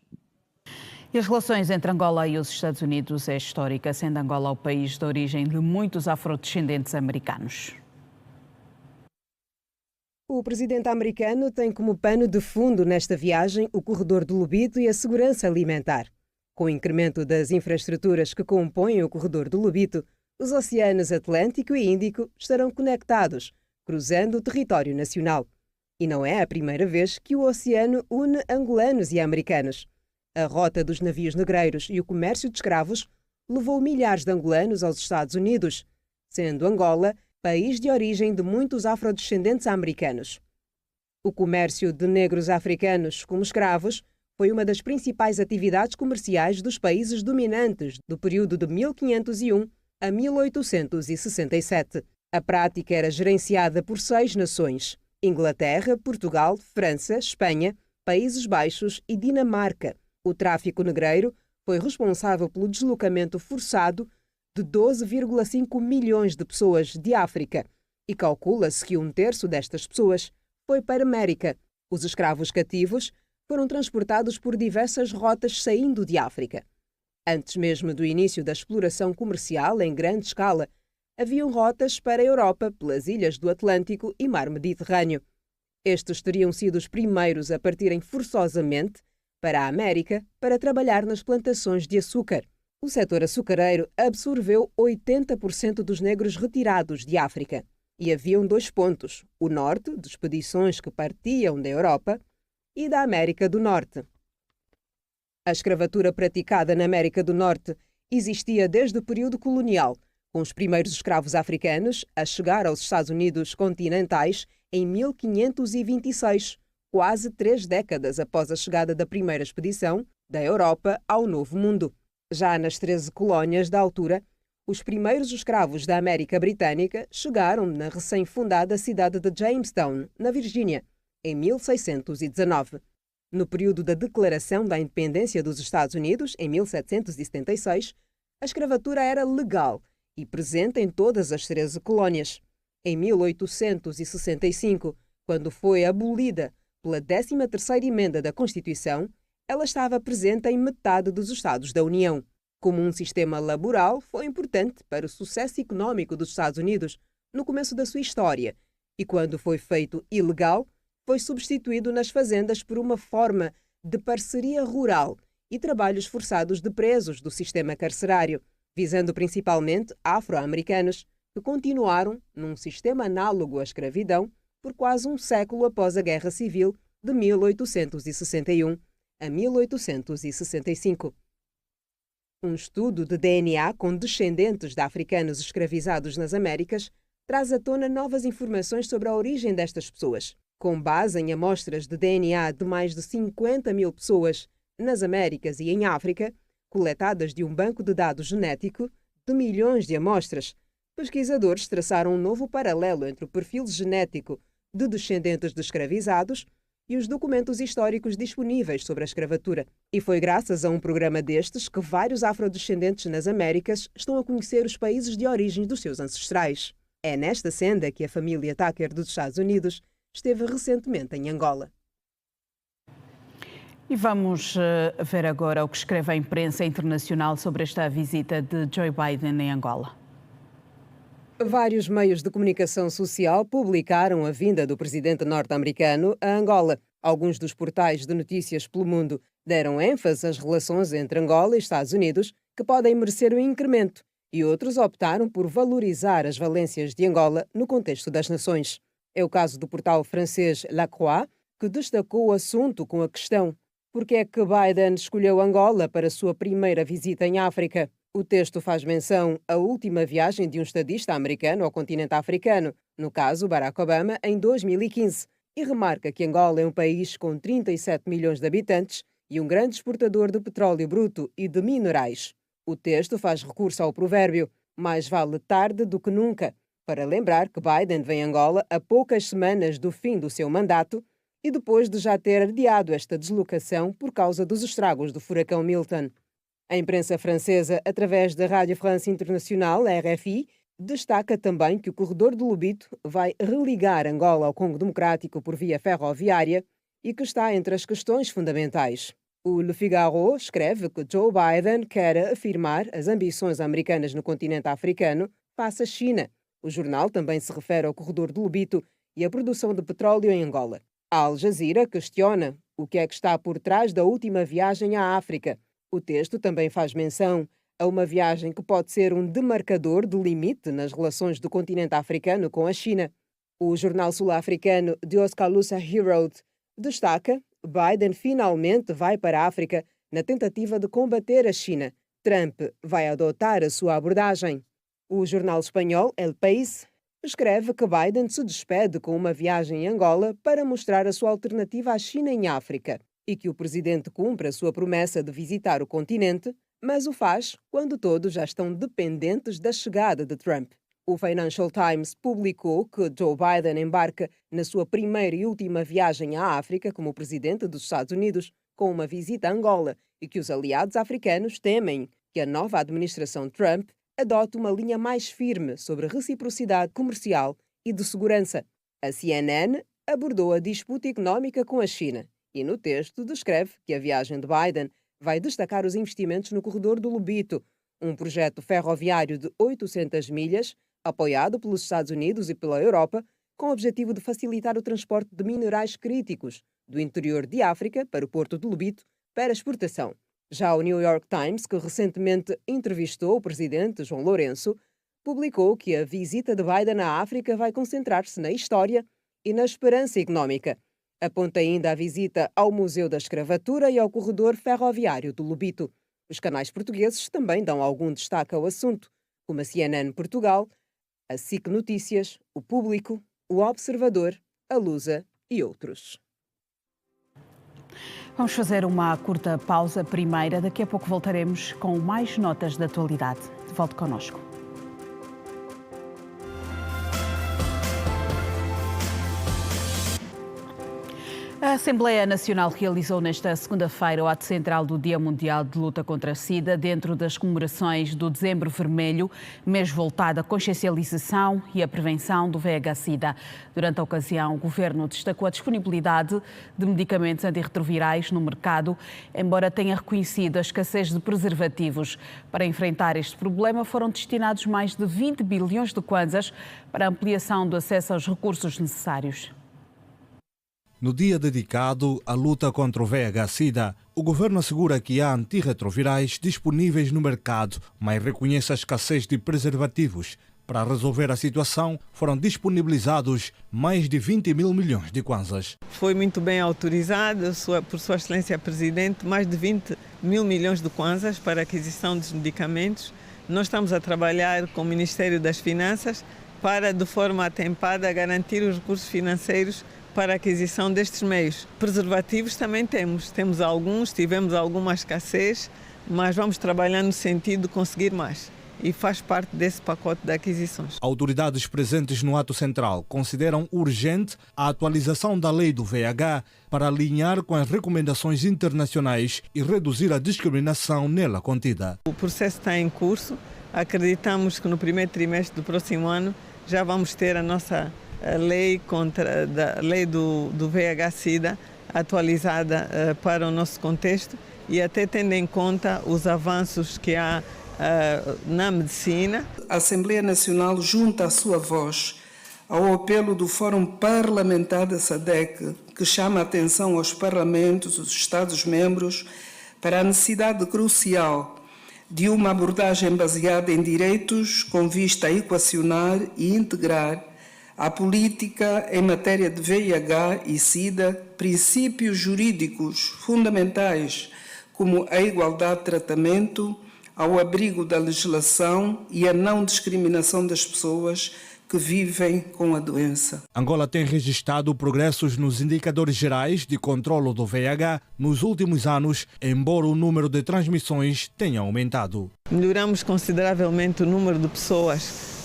E as relações entre Angola e os Estados Unidos é histórica, sendo Angola o país de origem de muitos afrodescendentes americanos. O presidente americano tem como pano de fundo nesta viagem o corredor do Lobito e a segurança alimentar. Com o incremento das infraestruturas que compõem o corredor do Lobito, os oceanos Atlântico e Índico estarão conectados, cruzando o território nacional. E não é a primeira vez que o oceano une angolanos e americanos. A rota dos navios negreiros e o comércio de escravos levou milhares de angolanos aos Estados Unidos, sendo Angola país de origem de muitos afrodescendentes americanos. O comércio de negros africanos como escravos foi uma das principais atividades comerciais dos países dominantes do período de 1501 a 1867. A prática era gerenciada por 6 nações: Inglaterra, Portugal, França, Espanha, Países Baixos e Dinamarca. O tráfico negreiro foi responsável pelo deslocamento forçado de 12,5 milhões de pessoas de África, e calcula-se que 1/3 destas pessoas foi para a América. Os escravos cativos foram transportados por diversas rotas saindo de África. Antes mesmo do início da exploração comercial em grande escala, haviam rotas para a Europa pelas ilhas do Atlântico e Mar Mediterrâneo. Estes teriam sido os primeiros a partirem forçosamente para a América para trabalhar nas plantações de açúcar. O setor açucareiro absorveu 80% dos negros retirados de África. E haviam 2 pontos: o norte, de expedições que partiam da Europa, e da América do Norte. A escravatura praticada na América do Norte existia desde o período colonial, com os primeiros escravos africanos a chegar aos Estados Unidos continentais em 1526, quase 3 décadas após a chegada da primeira expedição da Europa ao Novo Mundo. Já nas 13 colónias da altura, os primeiros escravos da América Britânica chegaram na recém-fundada cidade de Jamestown, na Virgínia, em 1619. No período da Declaração da Independência dos Estados Unidos, em 1776, a escravatura era legal e presente em todas as 13 colónias. Em 1865, quando foi abolida pela 13ª emenda da Constituição, ela estava presente em metade dos Estados da União. Como um sistema laboral, foi importante para o sucesso econômico dos Estados Unidos no começo da sua história, e quando foi feito ilegal, foi substituído nas fazendas por uma forma de parceria rural e trabalhos forçados de presos do sistema carcerário, visando principalmente afro-americanos, que continuaram num sistema análogo à escravidão por quase um século após a Guerra Civil de 1861 a 1865. Um estudo de DNA com descendentes de africanos escravizados nas Américas traz à tona novas informações sobre a origem destas pessoas. Com base em amostras de DNA de mais de 50 mil pessoas nas Américas e em África, coletadas de um banco de dados genético de milhões de amostras, pesquisadores traçaram um novo paralelo entre o perfil genético de descendentes de escravizados e os documentos históricos disponíveis sobre a escravatura. E foi graças a um programa destes que vários afrodescendentes nas Américas estão a conhecer os países de origem dos seus ancestrais. É nesta senda que a família Tucker dos Estados Unidos esteve recentemente em Angola. E vamos ver agora o que escreve a imprensa internacional sobre esta visita de Joe Biden em Angola. Vários meios de comunicação social publicaram a vinda do presidente norte-americano a Angola. Alguns dos portais de notícias pelo mundo deram ênfase às relações entre Angola e Estados Unidos, que podem merecer um incremento, e outros optaram por valorizar as valências de Angola no contexto das nações. É o caso do portal francês La Croix, que destacou o assunto com a questão: por que é que Biden escolheu Angola para a sua primeira visita em África? O texto faz menção à última viagem de um estadista americano ao continente africano, no caso Barack Obama, em 2015, e remarca que Angola é um país com 37 milhões de habitantes e um grande exportador de petróleo bruto e de minerais. O texto faz recurso ao provérbio "mais vale tarde do que nunca", para lembrar que Biden vem a Angola a poucas semanas do fim do seu mandato e depois de já ter adiado esta deslocação por causa dos estragos do furacão Milton. A imprensa francesa, através da Rádio France Internacional, RFI, destaca também que o corredor de Lobito vai religar Angola ao Congo Democrático por via ferroviária e que está entre as questões fundamentais. O Le Figaro escreve que Joe Biden quer afirmar as ambições americanas no continente africano face à China. O jornal também se refere ao corredor de Lobito e à produção de petróleo em Angola. A Al Jazeera questiona o que é que está por trás da última viagem à África. O texto também faz menção a uma viagem que pode ser um demarcador de limite nas relações do continente africano com a China. O jornal sul-africano The Oskaloosa Herald destaca: Biden finalmente vai para a África na tentativa de combater a China. Trump vai adotar a sua abordagem. O jornal espanhol El País escreve que Biden se despede com uma viagem em Angola para mostrar a sua alternativa à China em África e que o presidente cumpre a sua promessa de visitar o continente, mas o faz quando todos já estão dependentes da chegada de Trump. O Financial Times publicou que Joe Biden embarca na sua primeira e última viagem à África como presidente dos Estados Unidos com uma visita a Angola e que os aliados africanos temem que a nova administração Trump adote uma linha mais firme sobre reciprocidade comercial e de segurança. A CNN abordou a disputa económica com a China e no texto descreve que a viagem de Biden vai destacar os investimentos no corredor do Lobito, um projeto ferroviário de 800 milhas, apoiado pelos Estados Unidos e pela Europa, com o objetivo de facilitar o transporte de minerais críticos do interior de África para o porto de Lobito para exportação. Já o New York Times, que recentemente entrevistou o presidente João Lourenço, publicou que a visita de Biden à África vai concentrar-se na história e na esperança económica. Aponta ainda a visita ao Museu da Escravatura e ao corredor ferroviário do Lobito. Os canais portugueses também dão algum destaque ao assunto, como a CNN Portugal, a SIC Notícias, o Público, o Observador, a Lusa e outros. Vamos fazer uma curta pausa primeira. Daqui a pouco voltaremos com mais notas da atualidade. Volte connosco. A Assembleia Nacional realizou nesta segunda-feira o ato central do Dia Mundial de Luta contra a SIDA, dentro das comemorações do Dezembro Vermelho, mês voltado à consciencialização e à prevenção do VIH-SIDA. Durante a ocasião, o Governo destacou a disponibilidade de medicamentos antirretrovirais no mercado, embora tenha reconhecido a escassez de preservativos. Para enfrentar este problema, foram destinados mais de 20 bilhões de kwanzas para a ampliação do acesso aos recursos necessários. No dia dedicado à luta contra o VIH-Sida, o governo assegura que há antirretrovirais disponíveis no mercado, mas reconhece a escassez de preservativos. Para resolver a situação, foram disponibilizados mais de 20 mil milhões de kwanzas. Foi muito bem autorizado por Sua Excelência Presidente mais de 20 mil milhões de kwanzas para a aquisição dos medicamentos. Nós estamos a trabalhar com o Ministério das Finanças para, de forma atempada, garantir os recursos financeiros para a aquisição destes meios. Preservativos também temos alguns, tivemos alguma escassez, mas vamos trabalhar no sentido de conseguir mais. E faz parte desse pacote de aquisições. Autoridades presentes no ato central consideram urgente a atualização da lei do VIH para alinhar com as recomendações internacionais e reduzir a discriminação nela contida. O processo está em curso. Acreditamos que no primeiro trimestre do próximo ano já vamos ter a nossa lei do VIH-Sida atualizada para o nosso contexto e até tendo em conta os avanços que há na medicina. A Assembleia Nacional junta a sua voz ao apelo do Fórum Parlamentar da SADC, que chama a atenção aos parlamentos dos Estados-membros para a necessidade crucial de uma abordagem baseada em direitos com vista a equacionar e integrar a política em matéria de VIH e SIDA, princípios jurídicos fundamentais como a igualdade de tratamento, ao abrigo da legislação e a não discriminação das pessoas que vivem com a doença. Angola tem registrado progressos nos indicadores gerais de controlo do VIH nos últimos anos, embora o número de transmissões tenha aumentado. Melhoramos consideravelmente o número de pessoas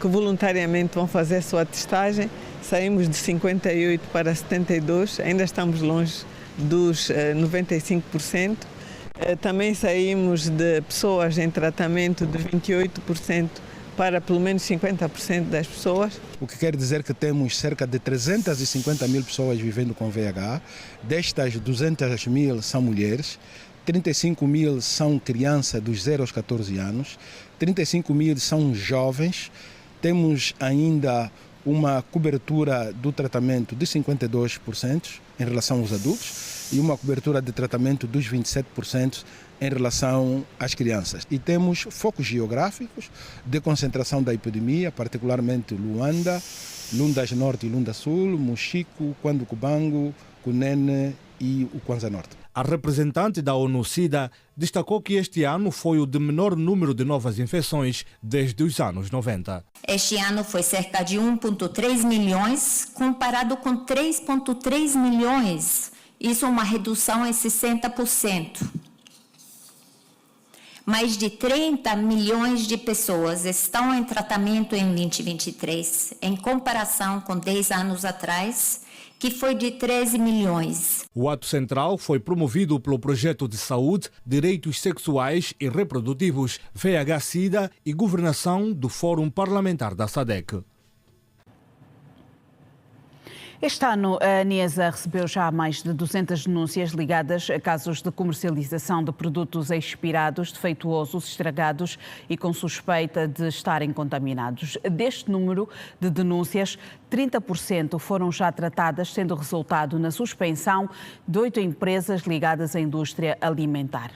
que voluntariamente vão fazer a sua testagem. Saímos de 58 para 72, ainda estamos longe dos 95%. Também saímos de pessoas em tratamento de 28% para pelo menos 50% das pessoas. O que quer dizer que temos cerca de 350 mil pessoas vivendo com VIH. Destas, 200 mil são mulheres, 35 mil são crianças dos 0 aos 14 anos, 35 mil são jovens. Temos ainda uma cobertura do tratamento de 52% em relação aos adultos e uma cobertura de tratamento dos 27% em relação às crianças. E temos focos geográficos de concentração da epidemia, particularmente Luanda, Lundas Norte e Lunda Sul, Mochico, Cubango, Cunene e o Kwanza Norte. A representante da ONU-SIDA destacou que este ano foi o de menor número de novas infecções desde os anos 90. Este ano foi cerca de 1,3 milhões, comparado com 3,3 milhões. Isso é uma redução em 60%. Mais de 30 milhões de pessoas estão em tratamento em 2023, em comparação com 10 anos atrás, que foi de 13 milhões. O ato central foi promovido pelo Projeto de Saúde, Direitos Sexuais e Reprodutivos, VIH-Sida e Governação do Fórum Parlamentar da SADC. Este ano, a ANESA recebeu já mais de 200 denúncias ligadas a casos de comercialização de produtos expirados, defeituosos, estragados e com suspeita de estarem contaminados. Deste número de denúncias, 30% foram já tratadas, tendo resultado na suspensão de 8 empresas ligadas à indústria alimentar.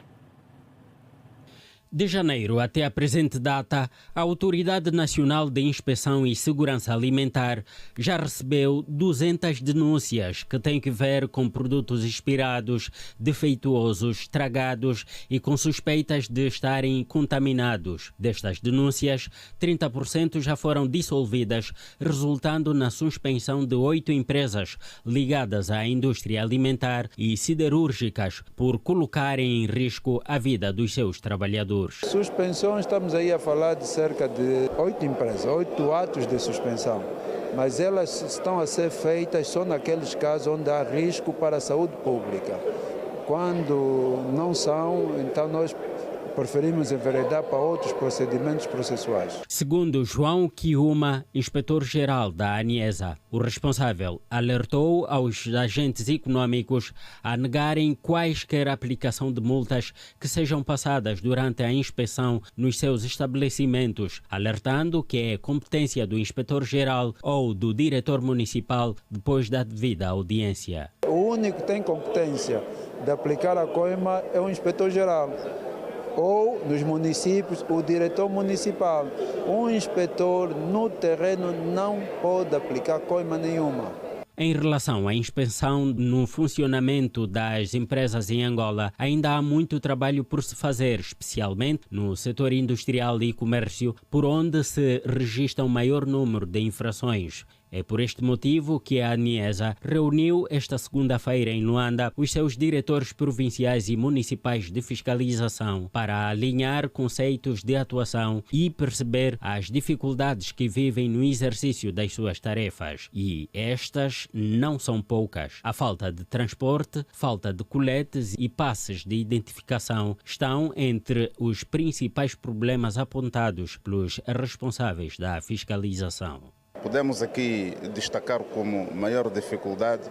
De janeiro até a presente data, a Autoridade Nacional de Inspeção e Segurança Alimentar já recebeu 200 denúncias que têm que ver com produtos expirados, defeituosos, estragados e com suspeitas de estarem contaminados. Destas denúncias, 30% já foram dissolvidas, resultando na suspensão de 8 empresas ligadas à indústria alimentar e siderúrgicas por colocarem em risco a vida dos seus trabalhadores. Suspensões, estamos aí a falar de cerca de 8 empresas, 8 atos de suspensão, mas elas estão a ser feitas só naqueles casos onde há risco para a saúde pública. Quando não são, então nós preferimos enveredar para outros procedimentos processuais. Segundo João Kiuma, inspetor-geral da ANESA, o responsável alertou aos agentes econômicos a negarem quaisquer aplicação de multas que sejam passadas durante a inspeção nos seus estabelecimentos, alertando que é competência do inspetor-geral ou do diretor municipal depois da devida audiência. O único que tem competência de aplicar a coima é o inspetor-geral. Ou nos municípios, o diretor municipal. Um inspetor no terreno não pode aplicar coima nenhuma. Em relação à inspeção no funcionamento das empresas em Angola, ainda há muito trabalho por se fazer, especialmente no setor industrial e comércio, por onde se registra um maior número de infrações. É por este motivo que a ANIESA reuniu esta segunda-feira em Luanda os seus diretores provinciais e municipais de fiscalização para alinhar conceitos de atuação e perceber as dificuldades que vivem no exercício das suas tarefas. E estas não são poucas. A falta de transporte, falta de coletes e passes de identificação estão entre os principais problemas apontados pelos responsáveis da fiscalização. Podemos aqui destacar como maior dificuldade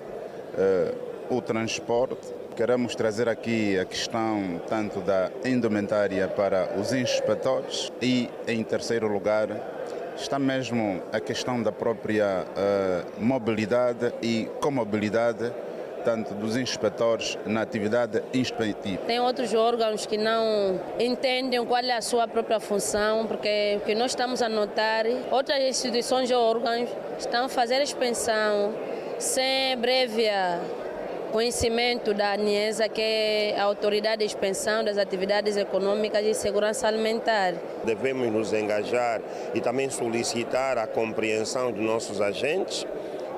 o transporte. Queremos trazer aqui a questão tanto da indumentária para os inspetores e, em terceiro lugar, está mesmo a questão da própria mobilidade e comobilidade tanto dos inspetores na atividade inspectiva. Tem outros órgãos que não entendem qual é a sua própria função, porque o que nós estamos a notar, outras instituições ou órgãos estão a fazer inspeção sem breve conhecimento da ANIESA, que é a Autoridade de Inspeção das Atividades Econômicas e Segurança Alimentar. Devemos nos engajar e também solicitar a compreensão de nossos agentes,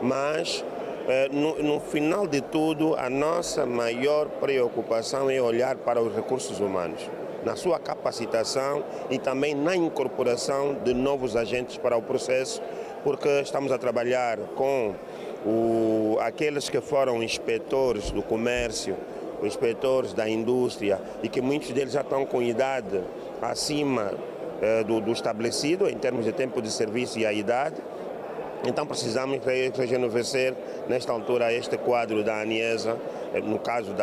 mas no final de tudo, a nossa maior preocupação é olhar para os recursos humanos, na sua capacitação e também na incorporação de novos agentes para o processo, porque estamos a trabalhar com aqueles que foram inspetores do comércio, inspetores da indústria e que muitos deles já estão com idade acima do estabelecido em termos de tempo de serviço e a idade. Então precisamos rejuvenescer, nesta altura, este quadro da ANIESA, no caso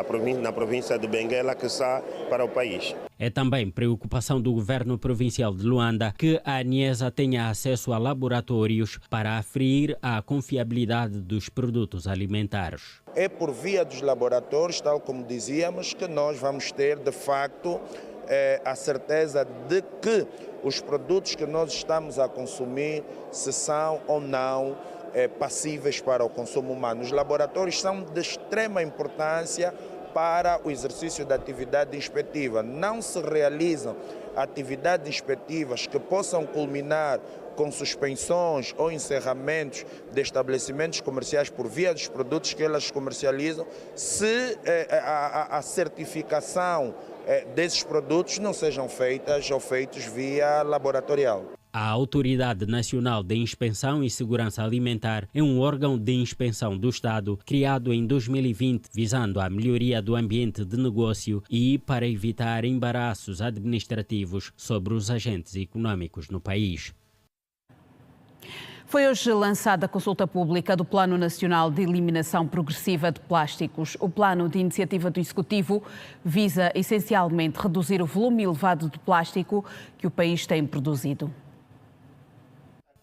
na província de Benguela, que está para o país. É também preocupação do governo provincial de Luanda que a ANIESA tenha acesso a laboratórios para aferir a confiabilidade dos produtos alimentares. É por via dos laboratórios, tal como dizíamos, que nós vamos ter, de facto, a certeza de que os produtos que nós estamos a consumir, se são ou não passíveis para o consumo humano. Os laboratórios são de extrema importância para o exercício da atividade inspectiva. Não se realizam atividades inspectivas que possam culminar com suspensões ou encerramentos de estabelecimentos comerciais por via dos produtos que elas comercializam, se a certificação desses produtos não sejam feitas ou feitos via laboratorial. A Autoridade Nacional de Inspeção e Segurança Alimentar é um órgão de inspeção do Estado criado em 2020 visando a melhoria do ambiente de negócio e para evitar embaraços administrativos sobre os agentes econômicos no país. Foi hoje lançada a consulta pública do Plano Nacional de Eliminação Progressiva de Plásticos. O plano de iniciativa do Executivo visa essencialmente reduzir o volume elevado de plástico que o país tem produzido.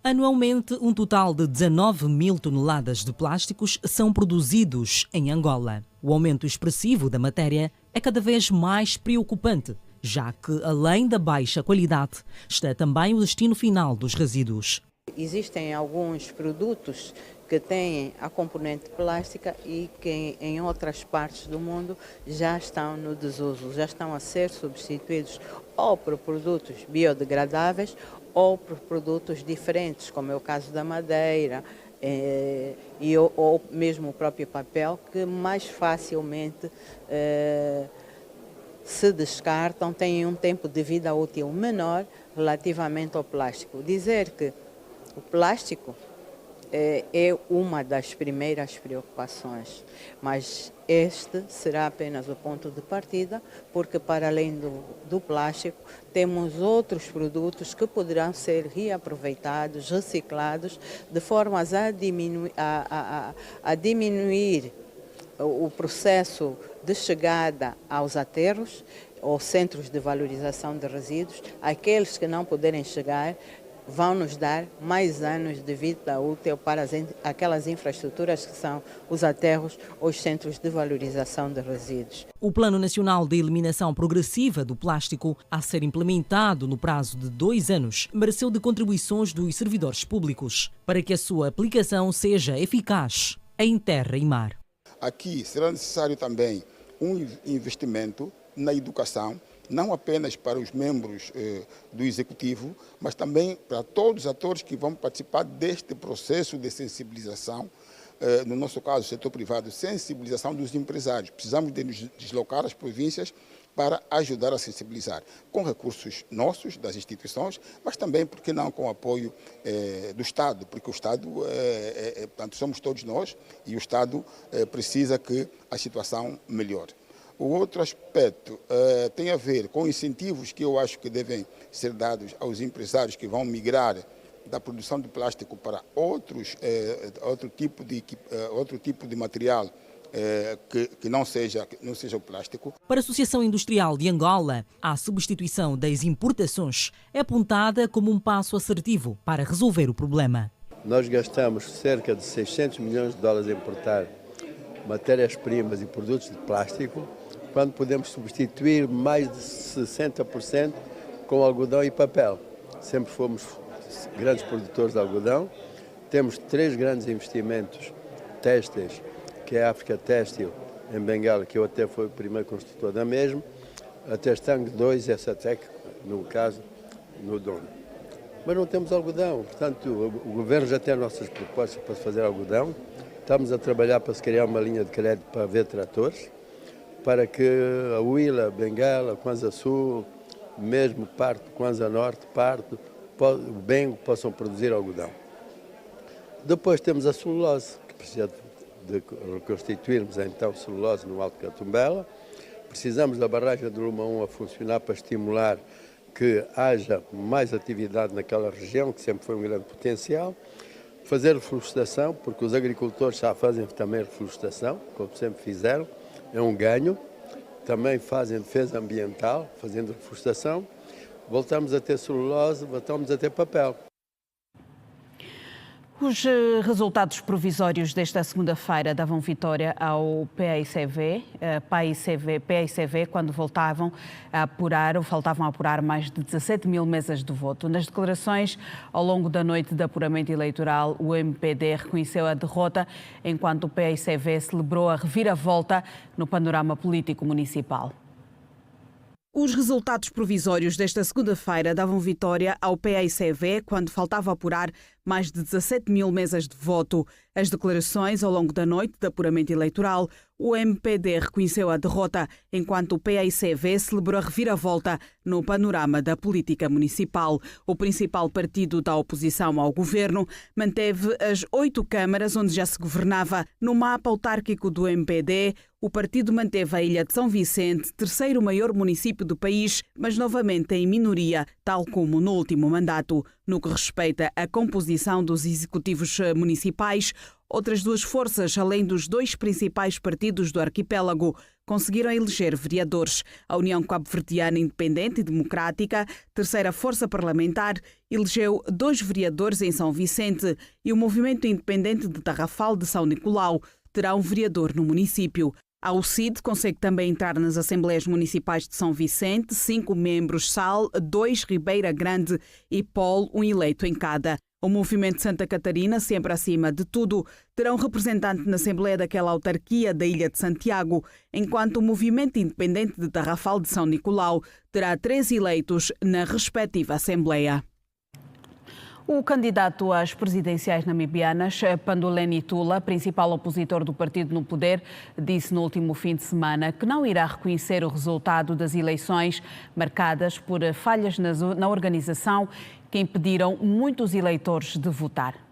Anualmente, um total de 19 mil toneladas de plásticos são produzidos em Angola. O aumento expressivo da matéria é cada vez mais preocupante, já que, além da baixa qualidade, está também o destino final dos resíduos. Existem alguns produtos que têm a componente plástica e que em outras partes do mundo já estão no desuso, já estão a ser substituídos ou por produtos biodegradáveis ou por produtos diferentes, como é o caso da madeira ou mesmo o próprio papel, que mais facilmente se descartam, têm um tempo de vida útil menor relativamente ao plástico. Dizer que o plástico é uma das primeiras preocupações, mas este será apenas o ponto de partida, porque para além do plástico temos outros produtos que poderão ser reaproveitados, reciclados, de forma a diminuir o processo de chegada aos aterros ou centros de valorização de resíduos. Aqueles que não puderem chegar vão nos dar mais anos de vida útil para aquelas infraestruturas que são os aterros ou os centros de valorização de resíduos. O Plano Nacional de Eliminação Progressiva do Plástico, a ser implementado no prazo de 2 anos, mereceu de contribuições dos servidores públicos para que a sua aplicação seja eficaz em terra e mar. Aqui será necessário também um investimento na educação, não apenas para os membros do Executivo, mas também para todos os atores que vão participar deste processo de sensibilização, no nosso caso, o setor privado, sensibilização dos empresários. Precisamos de nos deslocar às províncias para ajudar a sensibilizar, com recursos nossos, das instituições, mas também, por que não, com o apoio do Estado, porque o Estado, portanto, somos todos nós e o Estado precisa que a situação melhore. O outro aspecto tem a ver com incentivos que eu acho que devem ser dados aos empresários que vão migrar da produção de plástico para outro tipo de material que não seja o plástico. Para a Associação Industrial de Angola, a substituição das importações é apontada como um passo assertivo para resolver o problema. Nós gastamos cerca de 600 milhões de dólares a importar matérias-primas e produtos de plástico, quando podemos substituir mais de 60% com algodão e papel. Sempre fomos grandes produtores de algodão. Temos 3 grandes investimentos têxteis, que é a África Têxtil, em Bengala, que eu até fui o primeiro construtor da mesma, a Testang 2 e a Satec, no caso, no Dono. Mas não temos algodão, portanto, o governo já tem nossas propostas para fazer algodão. Estamos a trabalhar para se criar uma linha de crédito para haver tratores, para que a Huila, Bengala, Kwanza Sul, mesmo Parto, Kwanza Norte, Parto, o Bengo possam produzir algodão. Depois temos a celulose, que precisa de reconstituirmos então celulose no Alto Catumbela. Precisamos da barragem de Luma 1 a funcionar para estimular que haja mais atividade naquela região, que sempre foi um grande potencial. Fazer reflorestação, porque os agricultores já fazem também reflorestação, como sempre fizeram, é um ganho. Também fazem defesa ambiental, fazendo reflorestação. Voltamos a ter celulose, voltamos a ter papel. Os resultados provisórios desta segunda-feira davam vitória ao PAICV, quando faltavam a apurar mais de 17 mil mesas de voto. Nas declarações ao longo da noite de apuramento eleitoral, o MPD reconheceu a derrota, enquanto o PAICV celebrou a reviravolta no panorama político municipal. Os resultados provisórios desta segunda-feira davam vitória ao PAICV quando faltava apurar mais de 17 mil mesas de voto. As declarações ao longo da noite de apuramento eleitoral, o MPD reconheceu a derrota, enquanto o PAICV celebrou a reviravolta no panorama da política municipal. O principal partido da oposição ao governo manteve as 8 câmaras onde já se governava. No mapa autárquico do MPD, o partido manteve a Ilha de São Vicente, terceiro maior município do país, mas novamente em minoria, tal como no último mandato. No que respeita à composição dos executivos municipais, outras 2 forças, além dos 2 principais partidos do arquipélago, conseguiram eleger vereadores. A União Cabo-Verdiana Independente e Democrática, terceira força parlamentar, elegeu 2 vereadores em São Vicente, e o Movimento Independente de Tarrafal de São Nicolau terá um vereador no município. A UCID consegue também entrar nas Assembleias Municipais de São Vicente, 5 membros SAL, 2 Ribeira Grande e POL, um eleito em cada. O Movimento Santa Catarina, sempre acima de tudo, terá um representante na Assembleia daquela autarquia da Ilha de Santiago, enquanto o Movimento Independente de Tarrafal de São Nicolau terá 3 eleitos na respectiva Assembleia. O candidato às presidenciais namibianas, Panduleni Tula, principal opositor do partido no poder, disse no último fim de semana que não irá reconhecer o resultado das eleições marcadas por falhas na organização que impediram muitos eleitores de votar.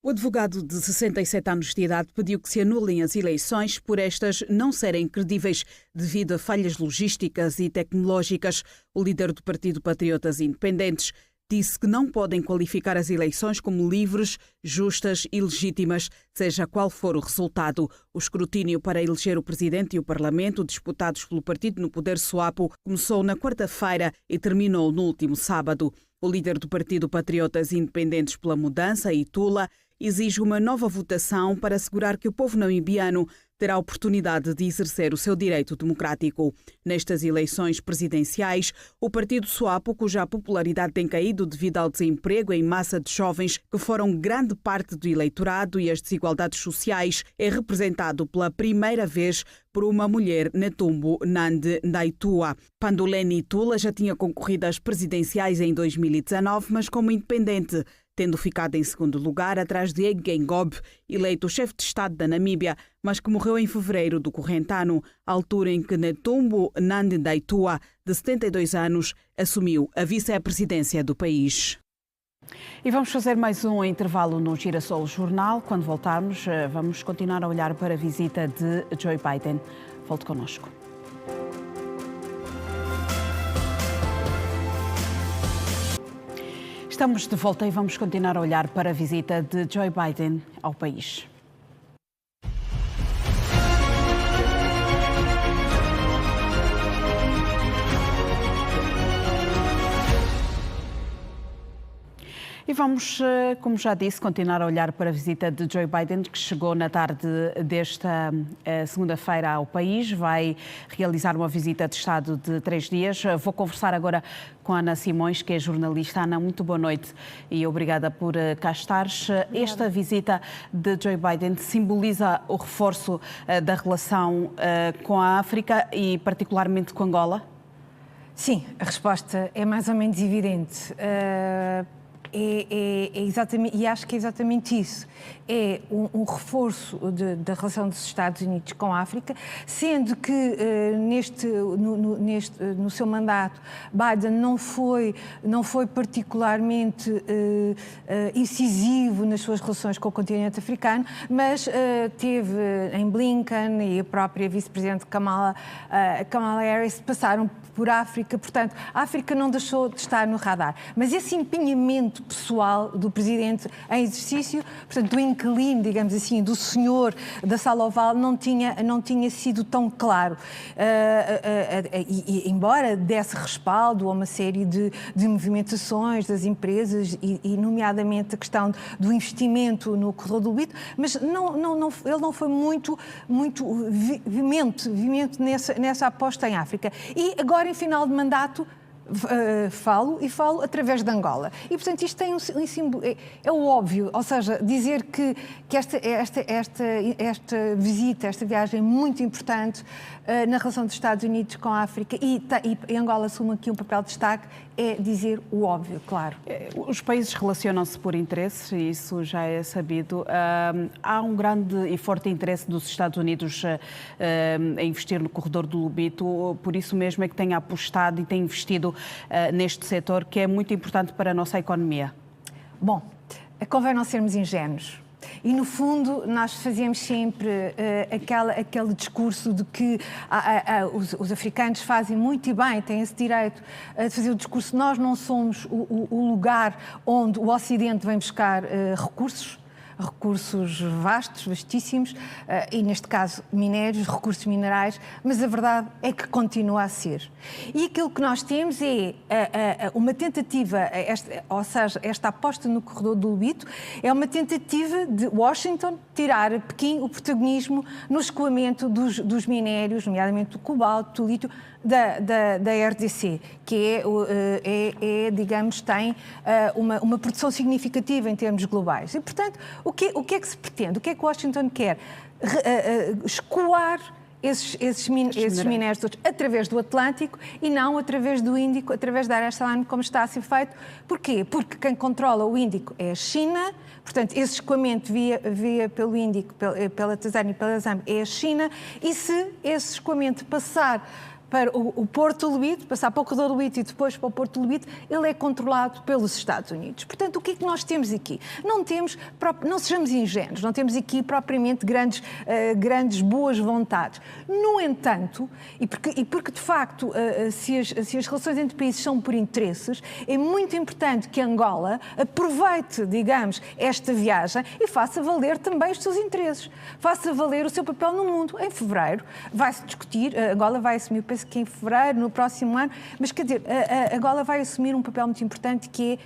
O advogado de 67 anos de idade pediu que se anulem as eleições por estas não serem credíveis devido a falhas logísticas e tecnológicas. O líder do Partido Patriotas Independentes disse que não podem qualificar as eleições como livres, justas e legítimas, seja qual for o resultado. O escrutínio para eleger o Presidente e o Parlamento, disputados pelo partido no poder SWAPO, começou na quarta-feira e terminou no último sábado. O líder do Partido Patriotas Independentes pela Mudança, Itula, exige uma nova votação para assegurar que o povo namibiano terá a oportunidade de exercer o seu direito democrático. Nestas eleições presidenciais, o Partido SWAPO, cuja popularidade tem caído devido ao desemprego em massa de jovens que foram grande parte do eleitorado e as desigualdades sociais, é representado pela primeira vez por uma mulher, Netumbo Nandi-Ndaitwah. Panduleni Tula já tinha concorrido às presidenciais em 2019, mas como independente, tendo ficado em segundo lugar atrás de Hage Geingob, eleito chefe de Estado da Namíbia, mas que morreu em fevereiro do corrente ano, altura em que Netumbo Nandi-Ndaitwah, de 72 anos, assumiu a vice-presidência do país. E vamos fazer mais um intervalo no Girassol Jornal. Quando voltarmos, vamos continuar a olhar para a visita de Joe Biden. Volte connosco. Estamos de volta e vamos continuar a olhar para a visita de Joe Biden ao país. E vamos, como já disse, continuar a olhar para a visita de Joe Biden, que chegou na tarde desta segunda-feira ao país. Vai realizar uma visita de Estado de 3 dias. Vou conversar agora com a Ana Simões, que é jornalista. Ana, muito boa noite e obrigada por cá estares. Esta visita de Joe Biden simboliza o reforço da relação com a África e particularmente com Angola? Sim, a resposta é mais ou menos evidente. É exatamente, e acho que é exatamente isso. É um reforço da relação dos Estados Unidos com a África, sendo que no seu mandato Biden não foi particularmente incisivo nas suas relações com o continente africano, mas teve em Blinken e a própria vice-presidente Kamala Harris passaram por África, portanto, a África não deixou de estar no radar. Mas esse empenhamento pessoal do Presidente em exercício, portanto, do inquilino, digamos assim, do senhor da Sala Oval, não tinha sido tão claro. E embora desse respaldo a uma série de movimentações das empresas, e nomeadamente a questão do investimento no corredor do Lubito, mas ele não foi muito veemente nessa aposta em África. E agora, em final de mandato, falo através de Angola. E, portanto, isto tem um símbolo, é o óbvio, ou seja, dizer que esta visita, esta viagem é muito importante na relação dos Estados Unidos com a África e Angola assume aqui um papel de destaque, é dizer o óbvio, claro. Os países relacionam-se por interesses, e isso já é sabido. Há um grande e forte interesse dos Estados Unidos em investir no corredor do Lubito, por isso mesmo é que tem apostado e tem investido neste setor, que é muito importante para a nossa economia. Bom, convém não sermos ingênuos. E, no fundo, nós fazíamos sempre aquele discurso de que os africanos fazem muito e bem, têm esse direito de fazer o discurso. Nós não somos o lugar onde o Ocidente vem buscar recursos vastos, vastíssimos, e neste caso minérios, recursos minerais, mas a verdade é que continua a ser. E aquilo que nós temos é uma tentativa, ou seja, esta aposta no corredor do Lubito é uma tentativa de Washington tirar a Pequim o protagonismo no escoamento dos minérios, nomeadamente do cobalto, do lítio, da RDC, que digamos, tem uma produção significativa em termos globais. E, portanto, o que é que se pretende? O que é que Washington quer? Escoar esses minérios todos através do Atlântico e não através do Índico, através da Dar es Salaam, como está a ser feito. Porquê? Porque quem controla o Índico é a China, portanto, esse escoamento via pelo Índico, pela Tanzânia e pela Zâmbia é a China, e se esse escoamento passar para o Porto do Lubito, passar para o corredor do Lubito e depois para o Porto do Lubito, ele é controlado pelos Estados Unidos. Portanto, o que é que nós temos aqui? Não sejamos ingênuos, não temos aqui propriamente grandes boas vontades. No entanto, e porque de facto, se as relações entre países são por interesses, é muito importante que Angola aproveite, digamos, esta viagem e faça valer também os seus interesses. Faça valer o seu papel no mundo. Em fevereiro vai-se discutir, Angola vai assumir, penso que em fevereiro, no próximo ano, mas quer dizer, Angola vai assumir um papel muito importante, que é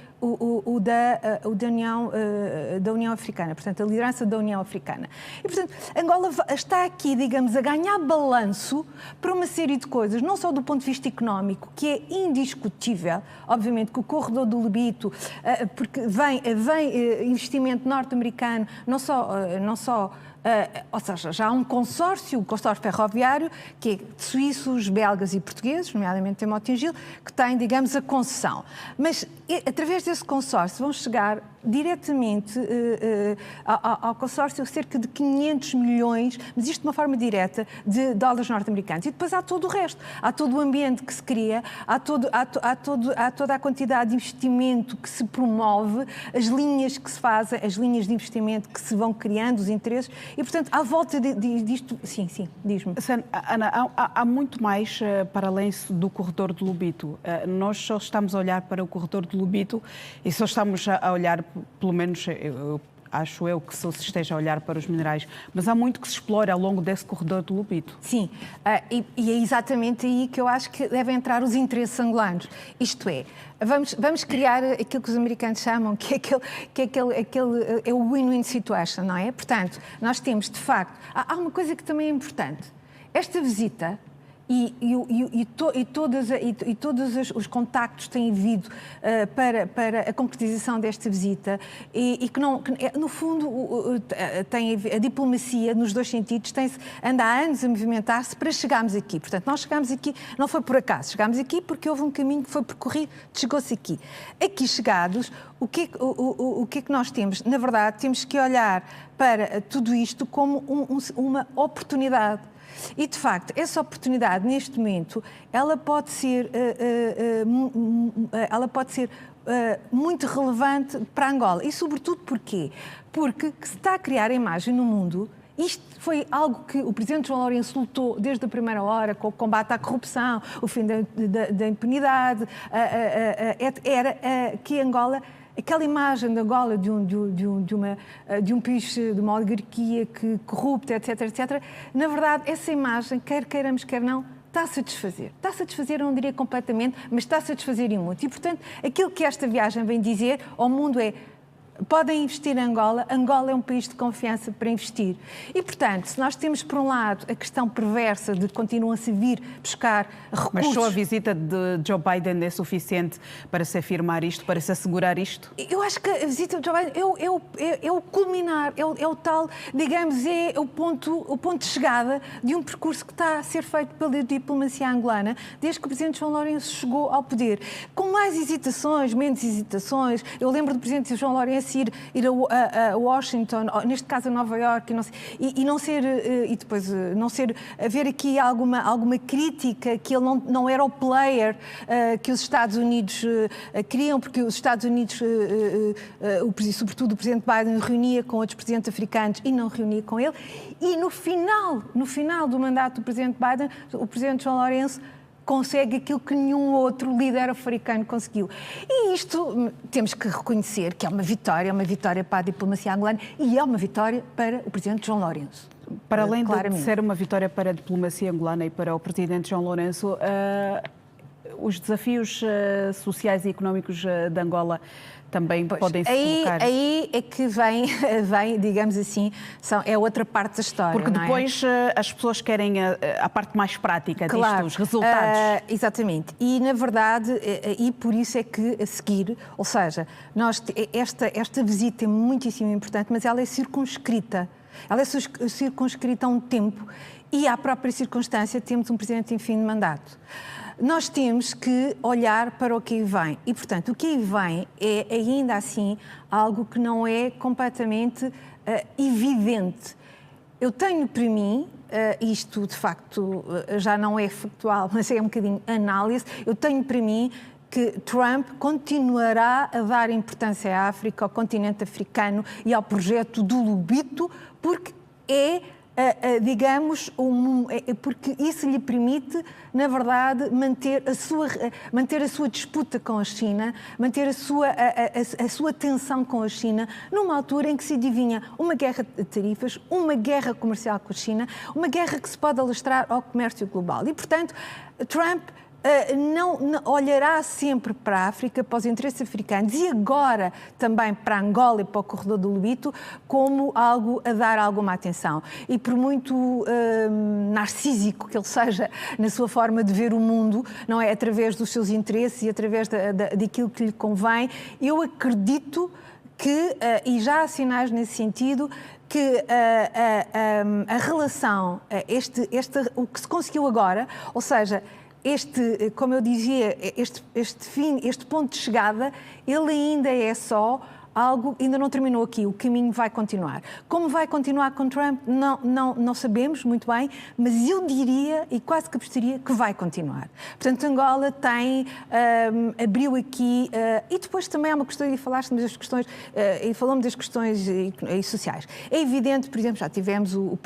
da União Africana, portanto, a liderança da União Africana. E, portanto, Angola está aqui, digamos, a ganhar balanço para uma série de coisas, não só do ponto de vista económico, que é indiscutível, obviamente, que o corredor do Lobito, porque vem investimento norte-americano, não só ou seja, já há um consórcio, o consórcio ferroviário, que é de suíços, belgas e portugueses, nomeadamente em Mota-Engil, que tem, digamos, a concessão. Mas, através desse consórcio, vão chegar diretamente ao consórcio cerca de 500 milhões, mas isto de uma forma direta, de dólares norte-americanos. E depois há todo o resto. Há todo o ambiente que se cria, há toda a quantidade de investimento que se promove, as linhas que se fazem, as linhas de investimento que se vão criando, os interesses. E, portanto, à volta disto... Sim, diz-me. Ana, há muito mais para além do corredor do Lobito. Nós só estamos a olhar para o corredor do Lobito e só estamos a olhar, pelo menos acho eu, que se esteja a olhar para os minerais, mas há muito que se explora ao longo desse corredor do Lobito. Sim, e é exatamente aí que eu acho que devem entrar os interesses angolanos. Isto é, vamos criar aquilo que os americanos chamam, que é o win-win situation, não é? Portanto, nós temos, de facto, há uma coisa que também é importante. Esta visita... todos os contactos têm havido para a concretização desta visita e que no fundo tem a diplomacia nos dois sentidos anda há anos a movimentar-se para chegarmos aqui. Portanto, nós chegámos aqui, não foi por acaso, chegámos aqui porque houve um caminho que foi percorrido, chegou-se aqui. Aqui chegados, o que é que nós temos? Na verdade, temos que olhar para tudo isto como uma oportunidade. E, de facto, essa oportunidade, neste momento, ela pode ser muito relevante para Angola. E, sobretudo, porquê? Porque se está a criar a imagem no mundo. Isto foi algo que o Presidente João Lourenço lutou desde a primeira hora, com o combate à corrupção, o fim da impunidade, era que Angola... Aquela imagem de Angola de um país, de uma oligarquia corrupta, etc., na verdade, essa imagem, quer queiramos, quer não, está-se a desfazer. Está-se a desfazer, eu não diria completamente, mas está-se a desfazer em muito. E, portanto, aquilo que esta viagem vem dizer ao mundo é: podem investir em Angola, Angola é um país de confiança para investir. E, portanto, se nós temos, por um lado, a questão perversa de continuam-se a vir buscar recursos... Mas só a visita de Joe Biden é suficiente para se afirmar isto, para se assegurar isto? Eu acho que a visita de Joe Biden é o culminar, é o tal, digamos, é o ponto de chegada de um percurso que está a ser feito pela diplomacia angolana desde que o Presidente João Lourenço chegou ao poder. Com mais hesitações, menos hesitações. Eu lembro do Presidente João Lourenço ir a Washington, neste caso a Nova Iorque, e depois não ser, haver aqui alguma crítica que ele não era o player que os Estados Unidos queriam, porque os Estados Unidos, sobretudo o Presidente Biden, reunia com outros presidentes africanos e não reunia com ele. E no final do mandato do Presidente Biden, o Presidente João Lourenço consegue aquilo que nenhum outro líder africano conseguiu. E isto temos que reconhecer que é uma vitória para a diplomacia angolana e é uma vitória para o Presidente João Lourenço. Para além de ser uma vitória para a diplomacia angolana e para o Presidente João Lourenço, os desafios sociais e económicos de Angola também podem se colocar. Aí é que vem, digamos assim, é outra parte da história. Porque depois as pessoas querem a parte mais prática disto, os resultados. Exatamente. E, na verdade, e por isso é que a seguir, ou seja, esta visita é muitíssimo importante, mas ela é circunscrita. Ela é circunscrita a um tempo e, à própria circunstância, temos um Presidente em fim de mandato. Nós temos que olhar para o que aí vem. E, portanto, o que aí vem é, ainda assim, algo que não é completamente evidente. Eu tenho para mim, isto de facto já não é factual, mas é um bocadinho análise, eu tenho para mim que Trump continuará a dar importância à África, ao continente africano e ao projeto do Lobito, porque digamos, porque isso lhe permite, na verdade, manter a sua disputa com a China, manter a sua tensão com a China, numa altura em que se adivinha uma guerra de tarifas, uma guerra comercial com a China, uma guerra que se pode alastrar ao comércio global. E, portanto, Trump não olhará sempre para a África, para os interesses africanos e agora também para Angola e para o corredor do Lobito como algo a dar alguma atenção. E por muito narcísico que ele seja na sua forma de ver o mundo, não é, através dos seus interesses e através daquilo que lhe convém, eu acredito que, e já há sinais nesse sentido, que a relação, o que se conseguiu agora, ou seja, como eu dizia, este ponto de chegada, ele ainda é só algo, ainda não terminou aqui, o caminho vai continuar. Como vai continuar com Trump, não sabemos muito bem, mas eu diria, e quase que apostaria, que vai continuar. Portanto, Angola abriu aqui, e depois também há uma questão, e falaste das questões, e falamos das questões sociais. É evidente, por exemplo, já tivemos o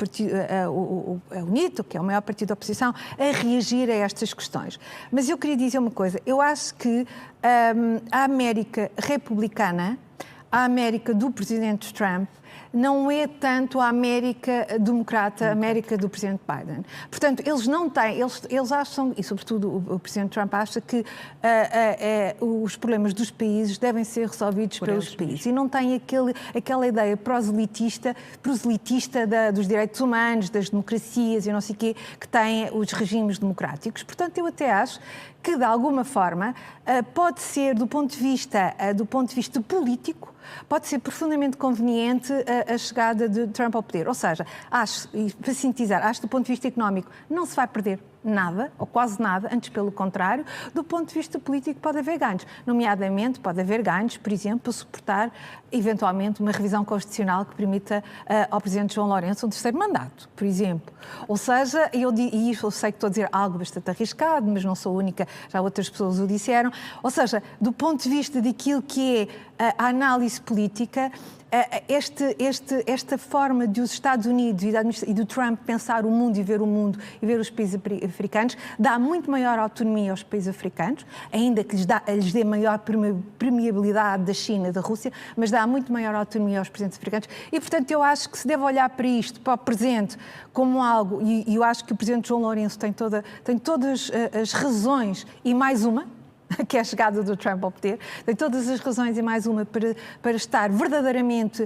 UNITO, que é o maior partido da oposição, a reagir a estas questões. Mas eu queria dizer uma coisa, eu acho que a América republicana, a América do presidente Trump, não é tanto a América democrata, a América do presidente Biden. Portanto, eles não têm, eles acham, e sobretudo o presidente Trump acha que os problemas dos países devem ser resolvidos pelos países. E não tem aquela ideia proselitista dos direitos humanos, das democracias e não sei o quê, que têm os regimes democráticos. Portanto, eu até acho que, de alguma forma, pode ser, do ponto de vista político, pode ser profundamente conveniente a chegada de Trump ao poder. Ou seja, acho, e para sintetizar, acho que do ponto de vista económico não se vai perder nada, ou quase nada, antes pelo contrário. Do ponto de vista político pode haver ganhos. Nomeadamente, pode haver ganhos, por exemplo, para suportar, eventualmente, uma revisão constitucional que permita ao presidente João Lourenço um terceiro mandato, por exemplo. Ou seja, e eu sei que estou a dizer algo bastante arriscado, mas não sou a única, já outras pessoas o disseram. Ou seja, do ponto de vista daquilo que é a análise política, esta forma de os Estados Unidos e do Trump pensar o mundo e ver os países africanos dá muito maior autonomia aos países africanos, ainda que lhes dê maior permeabilidade da China, da Rússia, mas dá muito maior autonomia aos países africanos. E, portanto, eu acho que se deve olhar para isto, para o presente, como algo, e eu acho que o presidente João Lourenço tem todas as razões e mais uma, que é a chegada do Trump ao poder, tem todas as razões e mais uma para estar verdadeiramente,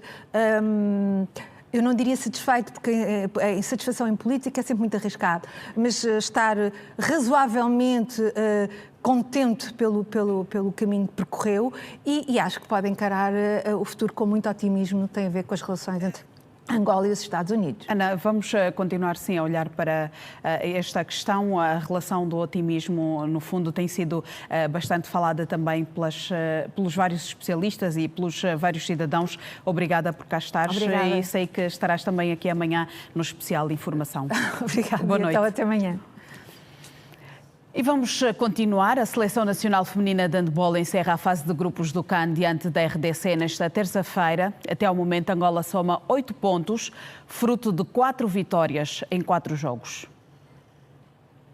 eu não diria satisfeito, porque a insatisfação em política é sempre muito arriscado, mas estar razoavelmente contente pelo caminho que percorreu e acho que pode encarar o futuro com muito otimismo, tem a ver com as relações entre Angola e os Estados Unidos. Ana, vamos continuar sim a olhar para esta questão. A relação do otimismo, no fundo, tem sido bastante falada também pelos vários especialistas e pelos vários cidadãos. Obrigada por cá estares. Obrigada. E sei que estarás também aqui amanhã no especial de informação. Obrigada. Boa noite. Então, até amanhã. E vamos continuar. A Seleção Nacional Feminina de Handball encerra a fase de grupos do CAN diante da RDC nesta terça-feira. Até ao momento, Angola soma 8 pontos, fruto de 4 vitórias em 4 jogos.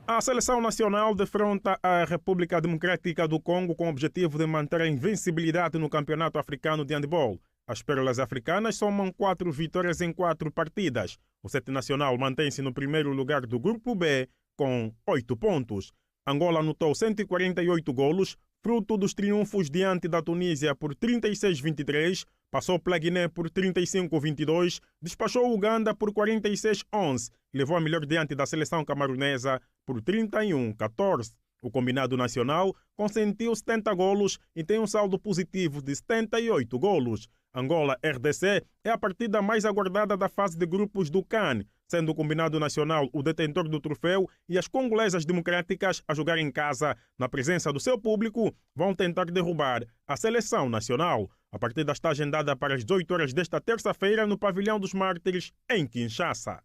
A Seleção Nacional defronta a República Democrática do Congo com o objetivo de manter a invencibilidade no Campeonato Africano de Handball. As pérolas africanas somam 4 vitórias em 4 partidas. O 7 nacional mantém-se no primeiro lugar do Grupo B com 8 pontos. Angola anotou 148 golos, fruto dos triunfos diante da Tunísia por 36-23, passou pela Guiné por 35-22, despachou o Uganda por 46-11 e levou a melhor diante da seleção camaronesa por 31-14. O combinado nacional consentiu 70 golos e tem um saldo positivo de 78 golos. Angola-RDC é a partida mais aguardada da fase de grupos do CAN, sendo o combinado nacional o detentor do troféu e as congolesas democráticas a jogar em casa, na presença do seu público, vão tentar derrubar a seleção nacional. A partida está agendada para as 18 horas desta terça-feira no Pavilhão dos Mártires, em Kinshasa.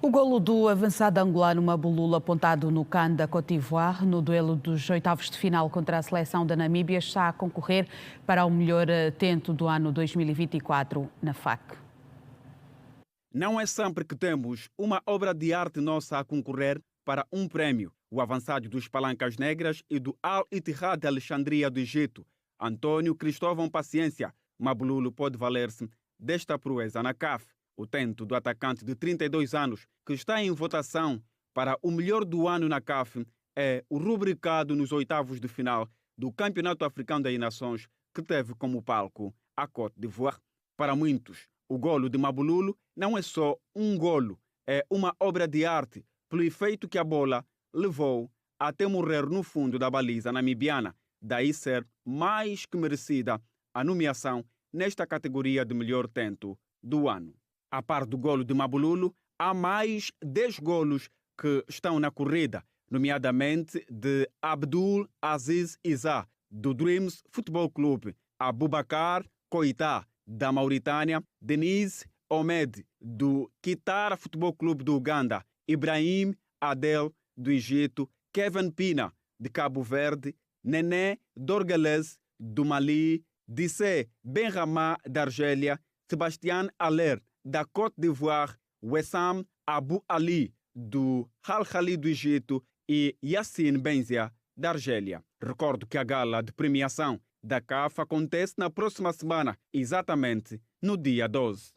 O golo do avançado angolano Mabulula, apontado no CAN da Côte d'Ivoire, no duelo dos oitavos de final contra a seleção da Namíbia, está a concorrer para o melhor tento do ano 2024 na FAC. Não é sempre que temos uma obra de arte nossa a concorrer para um prémio. O avançado dos Palancas Negras e do Al-Ittihad de Alexandria do Egito, Antônio Cristóvão Paciência, Mabululu pode valer-se desta proeza na CAF. O tento do atacante de 32 anos, que está em votação para o melhor do ano na CAF, é o rubricado nos oitavos de final do Campeonato Africano das Nações, que teve como palco a Côte d'Ivoire. Para muitos, o golo de Mabululu não é só um golo, é uma obra de arte, pelo efeito que a bola levou até morrer no fundo da baliza namibiana, daí ser mais que merecida a nomeação nesta categoria de melhor tento do ano. A par do golo de Mabululu, há mais 10 golos que estão na corrida, nomeadamente de Abdul Aziz Issa, do Dreams Futebol Clube, Abubakar Koita, da Mauritânia, Denise Omed, do Kitara Futebol Clube do Uganda, Ibrahim Adel, do Egito, Kevin Pina, de Cabo Verde, Nené Dorgalès, do Mali, Dissé Benrahma, da Argélia, Sébastien Haller, da Côte d'Ivoire, Wessam Abu Ali, do Al Ahly do Egito e Yassine Benzia, da Argélia. Recordo que a gala de premiação da CAF acontece na próxima semana, exatamente no dia 12.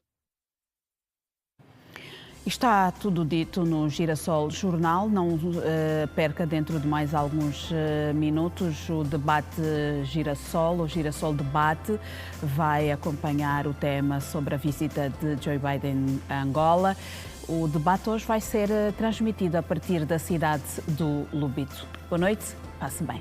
Está tudo dito no Girassol Jornal. Não perca dentro de mais alguns minutos o debate Girassol. O Girassol Debate vai acompanhar o tema sobre a visita de Joe Biden a Angola. O debate hoje vai ser transmitido a partir da cidade do Lobito. Boa noite, passe bem.